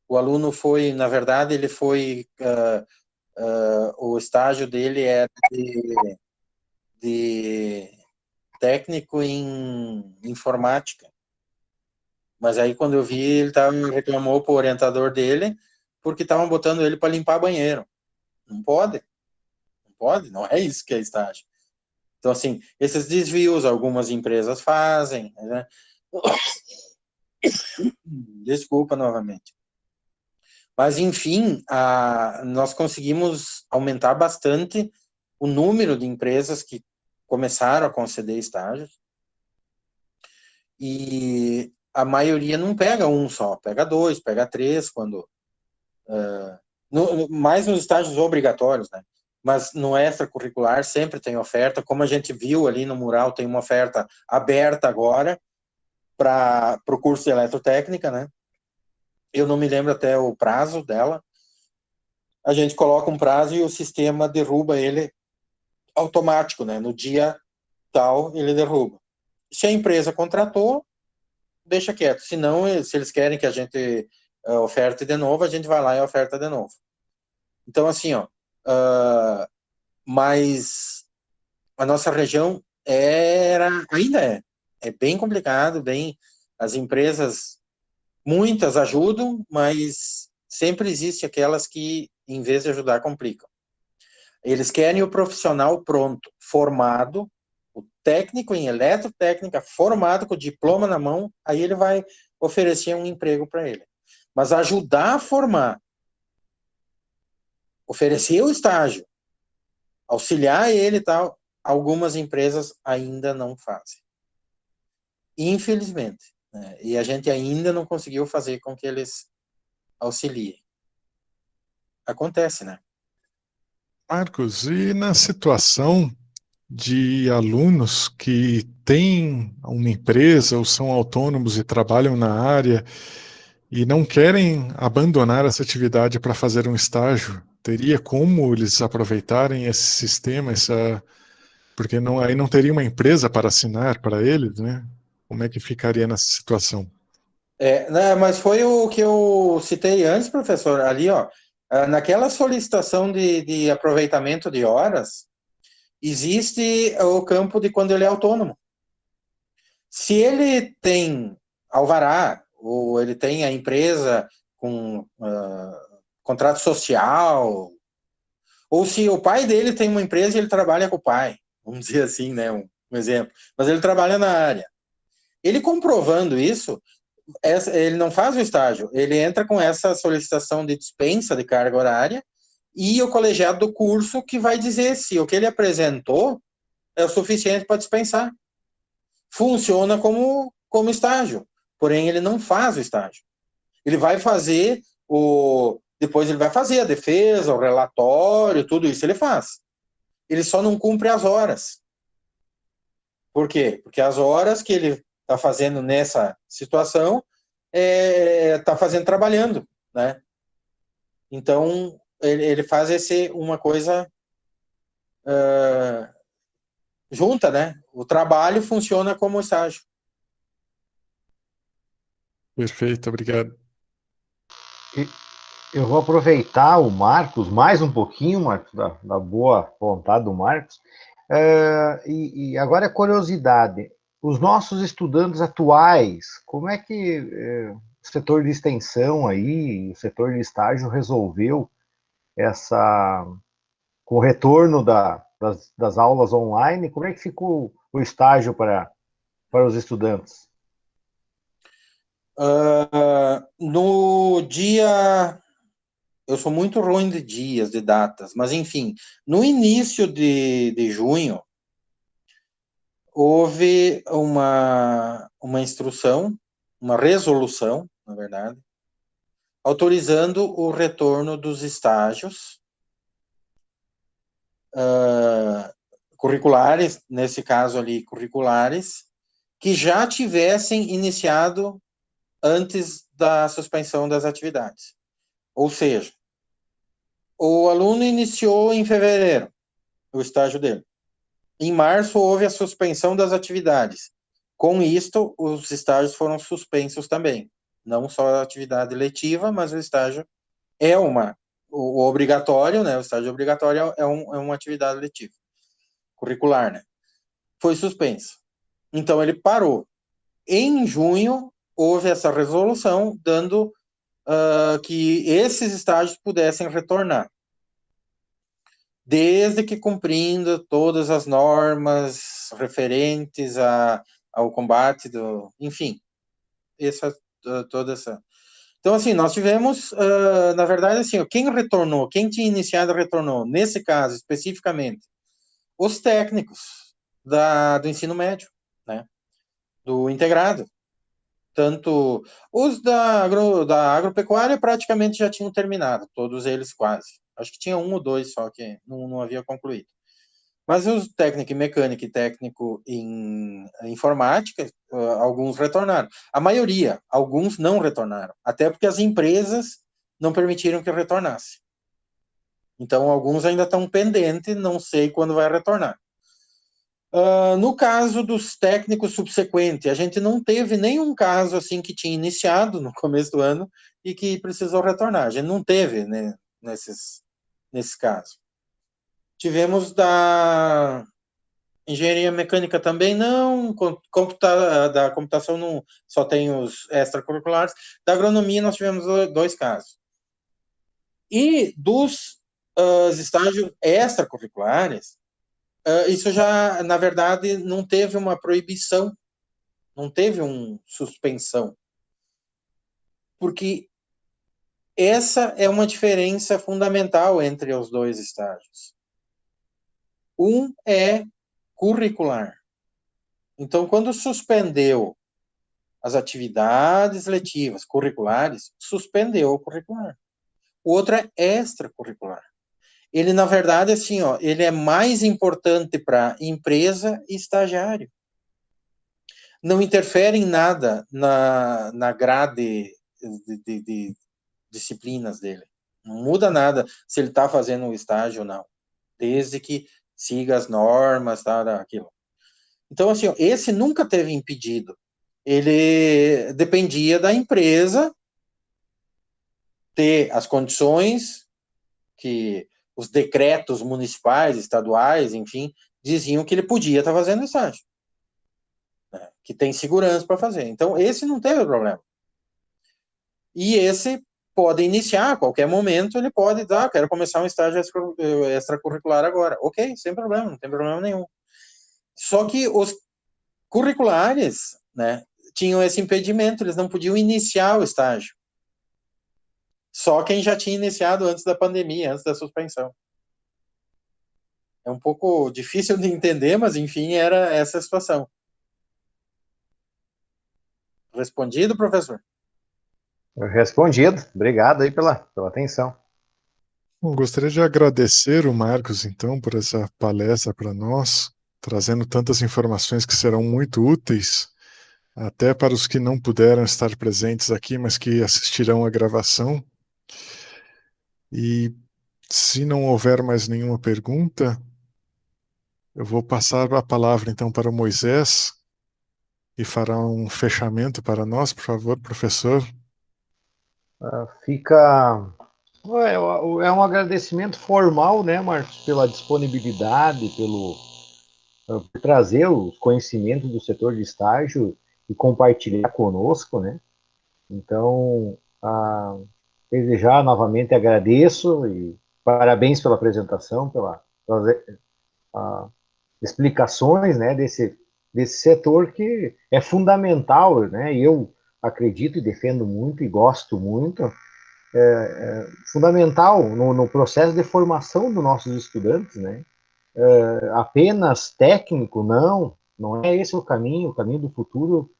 O aluno foi, na verdade, ele foi... o estágio dele era de técnico em informática. Mas aí, quando eu vi, ele reclamou para o orientador dele porque estavam botando ele para limpar banheiro. Não pode. Não pode, não é isso que é estágio. Então, assim, esses desvios algumas empresas fazem, né? Desculpa novamente. Mas, enfim, nós conseguimos aumentar bastante o número de empresas que começaram a conceder estágios. E a maioria não pega um só, pega 2, pega 3, quando mais nos estágios obrigatórios, né? Mas no extracurricular sempre tem oferta, como a gente viu ali no mural, tem uma oferta aberta agora para o curso de eletrotécnica, né? Eu não me lembro até o prazo dela. A gente coloca um prazo e o sistema derruba ele automático, né? No dia tal, ele derruba. Se a empresa contratou, deixa quieto. Se não, se eles querem que a gente oferte de novo, a gente vai lá e oferta de novo. Então, assim, ó, mas a nossa região ainda é bem complicado, as empresas, muitas ajudam, mas sempre existe aquelas que, em vez de ajudar, complicam. Eles querem o profissional pronto, formado, o técnico em eletrotécnica, formado, com o diploma na mão, aí ele vai oferecer um emprego para ele. Mas ajudar a formar, oferecer o estágio, auxiliar ele e tal, algumas empresas ainda não fazem. Infelizmente. Né? E a gente ainda não conseguiu fazer com que eles auxiliem. Acontece, né? Marcos, e na situação de alunos que têm uma empresa ou são autônomos e trabalham na área e não querem abandonar essa atividade para fazer um estágio, teria como eles aproveitarem esse sistema, porque não, aí não teria uma empresa para assinar para eles, né? Como é que ficaria nessa situação? Né, mas foi o que eu citei antes, professor, ali, ó, naquela solicitação de aproveitamento de horas, existe o campo de quando ele é autônomo. Se ele tem alvará, ou ele tem a empresa com contrato social, ou se o pai dele tem uma empresa e ele trabalha com o pai, vamos dizer assim, né, um exemplo, mas ele trabalha na área. Ele comprovando isso, ele não faz o estágio, ele entra com essa solicitação de dispensa de carga horária e o colegiado do curso que vai dizer se o que ele apresentou é o suficiente para dispensar. Funciona como estágio, porém ele não faz o estágio. Ele vai fazer depois ele vai fazer a defesa, o relatório, tudo isso ele faz. Ele só não cumpre as horas. Por quê? Porque as horas que ele está fazendo nessa situação está fazendo trabalhando, né? Então ele faz uma coisa junta, né? O trabalho funciona como estágio. Perfeito, obrigado. Eu vou aproveitar o Marcos, mais um pouquinho, Marcos, da boa vontade do Marcos. E agora é curiosidade. Os nossos estudantes atuais, como é que o setor de extensão aí, o setor de estágio resolveu com o retorno das aulas online, como é que ficou o estágio para os estudantes? No dia... Eu sou muito ruim de dias, de datas, mas enfim, no início de junho, houve uma instrução, uma resolução, na verdade, autorizando o retorno dos estágios curriculares, nesse caso ali, curriculares, que já tivessem iniciado antes da suspensão das atividades. Ou seja, o aluno iniciou em fevereiro o estágio dele. Em março, houve a suspensão das atividades. Com isto, os estágios foram suspensos também. Não só a atividade letiva, mas o estágio é o obrigatório, né? O estágio obrigatório é uma atividade letiva, curricular, né? Foi suspenso. Então, ele parou. Em junho, houve essa resolução dando que esses estágios pudessem retornar, desde que cumprindo todas as normas referentes ao combate enfim, toda essa. Então, assim, nós tivemos, na verdade, assim, quem tinha iniciado retornou, nesse caso, especificamente, os técnicos do ensino médio, né, do integrado. Tanto os da agropecuária praticamente já tinham terminado, todos eles quase. Acho que tinha um ou dois só que não havia concluído. Mas os técnico em mecânica e técnico em informática, alguns retornaram. A maioria, alguns não retornaram, até porque as empresas não permitiram que retornasse. Então, alguns ainda estão pendentes, não sei quando vai retornar. No caso dos técnicos subsequentes, a gente não teve nenhum caso assim que tinha iniciado no começo do ano e que precisou retornar. A gente não teve, né, nesse caso. Tivemos da engenharia mecânica também não, da computação não, só tem os extracurriculares. Da agronomia nós tivemos dois casos. E dos estágios extracurriculares, isso já, na verdade, não teve uma proibição, não teve uma suspensão, porque essa é uma diferença fundamental entre os dois estágios. Um é curricular. Então, quando suspendeu as atividades letivas curriculares, suspendeu o curricular. O outro é extracurricular. Ele, na verdade, assim, ó, ele é mais importante para empresa e estagiário. Não interfere em nada na grade de disciplinas dele. Não muda nada se ele está fazendo um estágio ou não, desde que siga as normas, tal, aquilo. Então, assim, ó, esse nunca teve impedido. Ele dependia da empresa ter as condições que os decretos municipais, estaduais, enfim, diziam que ele podia estar fazendo estágio, né? Que tem segurança para fazer. Então, esse não teve problema. E esse pode iniciar a qualquer momento, ele pode dar, quero começar um estágio extracurricular agora. Ok, sem problema, não tem problema nenhum. Só que os curriculares, né, tinham esse impedimento, eles não podiam iniciar o estágio. Só quem já tinha iniciado antes da pandemia, antes da suspensão. É um pouco difícil de entender, mas enfim, era essa a situação. Respondido, professor? Respondido. Obrigado aí pela atenção. Bom, gostaria de agradecer o Marcos, então, por essa palestra para nós, trazendo tantas informações que serão muito úteis, até para os que não puderam estar presentes aqui, mas que assistirão a gravação. E se não houver mais nenhuma pergunta, eu vou passar a palavra, então, para o Moisés, e fará um fechamento para nós, por favor, professor. É um agradecimento formal, né, Marcos, pela disponibilidade, por trazer os conhecimentos do setor de estágio e compartilhar conosco, né? Então, desejar novamente agradeço e parabéns pela apresentação, pelas explicações, né, desse setor que é fundamental, né? E eu acredito e defendo muito e gosto muito, fundamental no processo de formação dos nossos estudantes, né? Apenas técnico, não é esse o caminho do futuro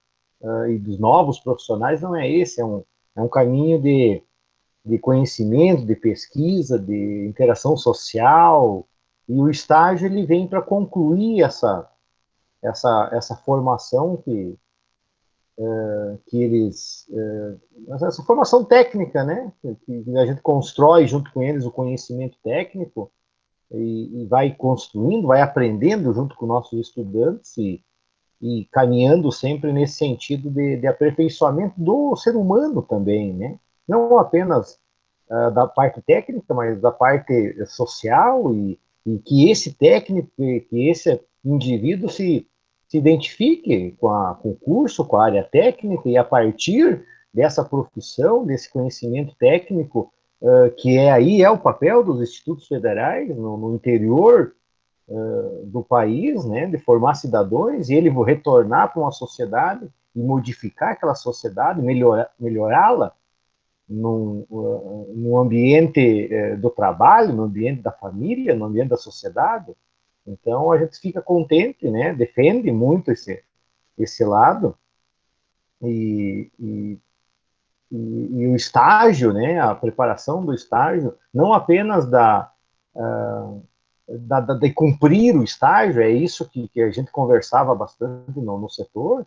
e dos novos profissionais não é esse, é um caminho de conhecimento, de pesquisa, de interação social, e o estágio ele vem para concluir essa formação que eles, essa formação técnica, né, que a gente constrói junto com eles o conhecimento técnico e vai construindo, vai aprendendo junto com nossos estudantes e caminhando sempre nesse sentido de aperfeiçoamento do ser humano também, né? Não apenas da parte técnica, mas da parte social e que esse técnico, que esse indivíduo se identifique com o curso, com a área técnica e a partir dessa profissão, desse conhecimento técnico, que é o papel dos institutos federais no interior do país, né, de formar cidadãos, e ele retornar para uma sociedade e modificar aquela sociedade, melhorá-la no ambiente do trabalho, no ambiente da família, no ambiente da sociedade. Então, a gente fica contente, né, defende muito esse lado, E o estágio, né, a preparação do estágio, não apenas de cumprir o estágio, é isso que a gente conversava bastante no setor,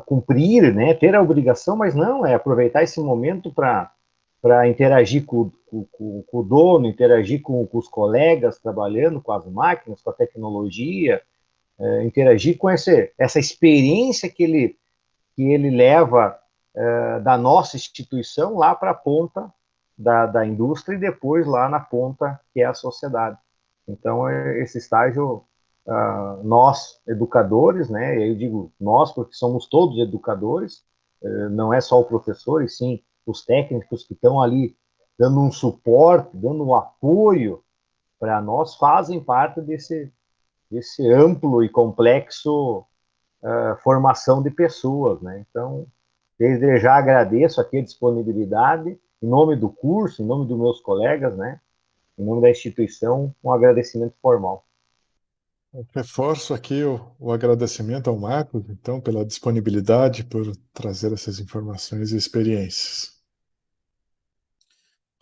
cumprir, né, ter a obrigação, mas não, é aproveitar esse momento para interagir com o dono, interagir com os colegas trabalhando com as máquinas, com a tecnologia, interagir com essa experiência que ele leva da nossa instituição lá para a ponta da indústria e depois lá na ponta que é a sociedade. Então, esse estágio, nós, educadores, né, eu digo nós porque somos todos educadores, não é só o professor, e sim os técnicos que estão ali dando um suporte, dando um apoio para nós, fazem parte desse amplo e complexo formação de pessoas, né? Então, desde já agradeço aqui a disponibilidade, em nome do curso, em nome dos meus colegas, né? Em nome da instituição, um agradecimento formal. Reforço aqui o agradecimento ao Marcos, então, pela disponibilidade, por trazer essas informações e experiências.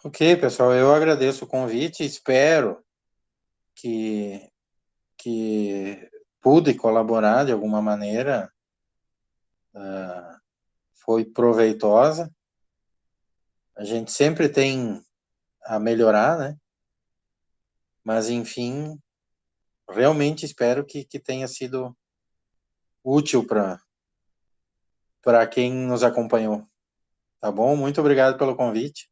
Ok, pessoal, eu agradeço o convite, espero que pude colaborar de alguma maneira, foi proveitosa. A gente sempre tem a melhorar, né? Mas, enfim, realmente espero que tenha sido útil para quem nos acompanhou. Tá bom? Muito obrigado pelo convite.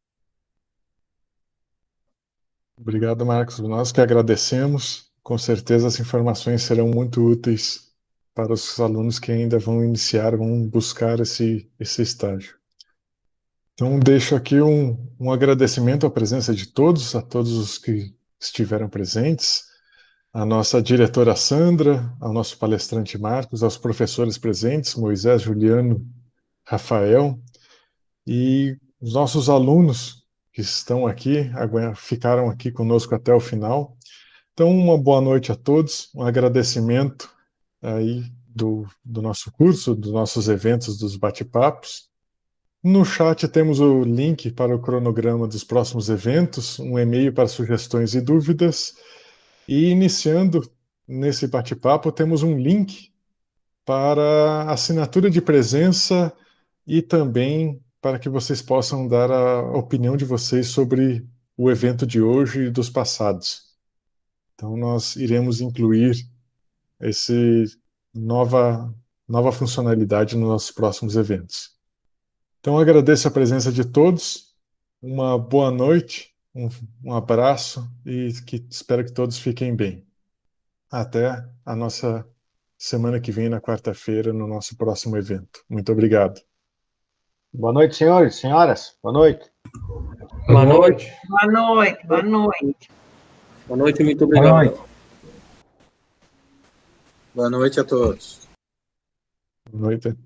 Obrigado, Marcos. Nós que agradecemos. Com certeza as informações serão muito úteis para os alunos que ainda vão iniciar, vão buscar esse estágio. Então, deixo aqui um agradecimento à presença de todos, a todos os que estiveram presentes, à nossa diretora Sandra, ao nosso palestrante Marcos, aos professores presentes, Moisés, Juliano, Rafael, e os nossos alunos que estão aqui, ficaram aqui conosco até o final. Então, uma boa noite a todos, um agradecimento aí do nosso curso, dos nossos eventos, dos bate-papos. No chat temos o link para o cronograma dos próximos eventos, um e-mail para sugestões e dúvidas. E iniciando nesse bate-papo, temos um link para assinatura de presença e também para que vocês possam dar a opinião de vocês sobre o evento de hoje e dos passados. Então, nós iremos incluir esse nova funcionalidade nos nossos próximos eventos. Então, agradeço a presença de todos, uma boa noite, um abraço e espero que todos fiquem bem. Até a nossa semana que vem, na quarta-feira, no nosso próximo evento. Muito obrigado. Boa noite, senhores, senhoras. Boa noite. Boa noite. Boa noite, boa noite. Boa noite, muito Boa obrigado. noite. Boa noite a todos. Boa noite.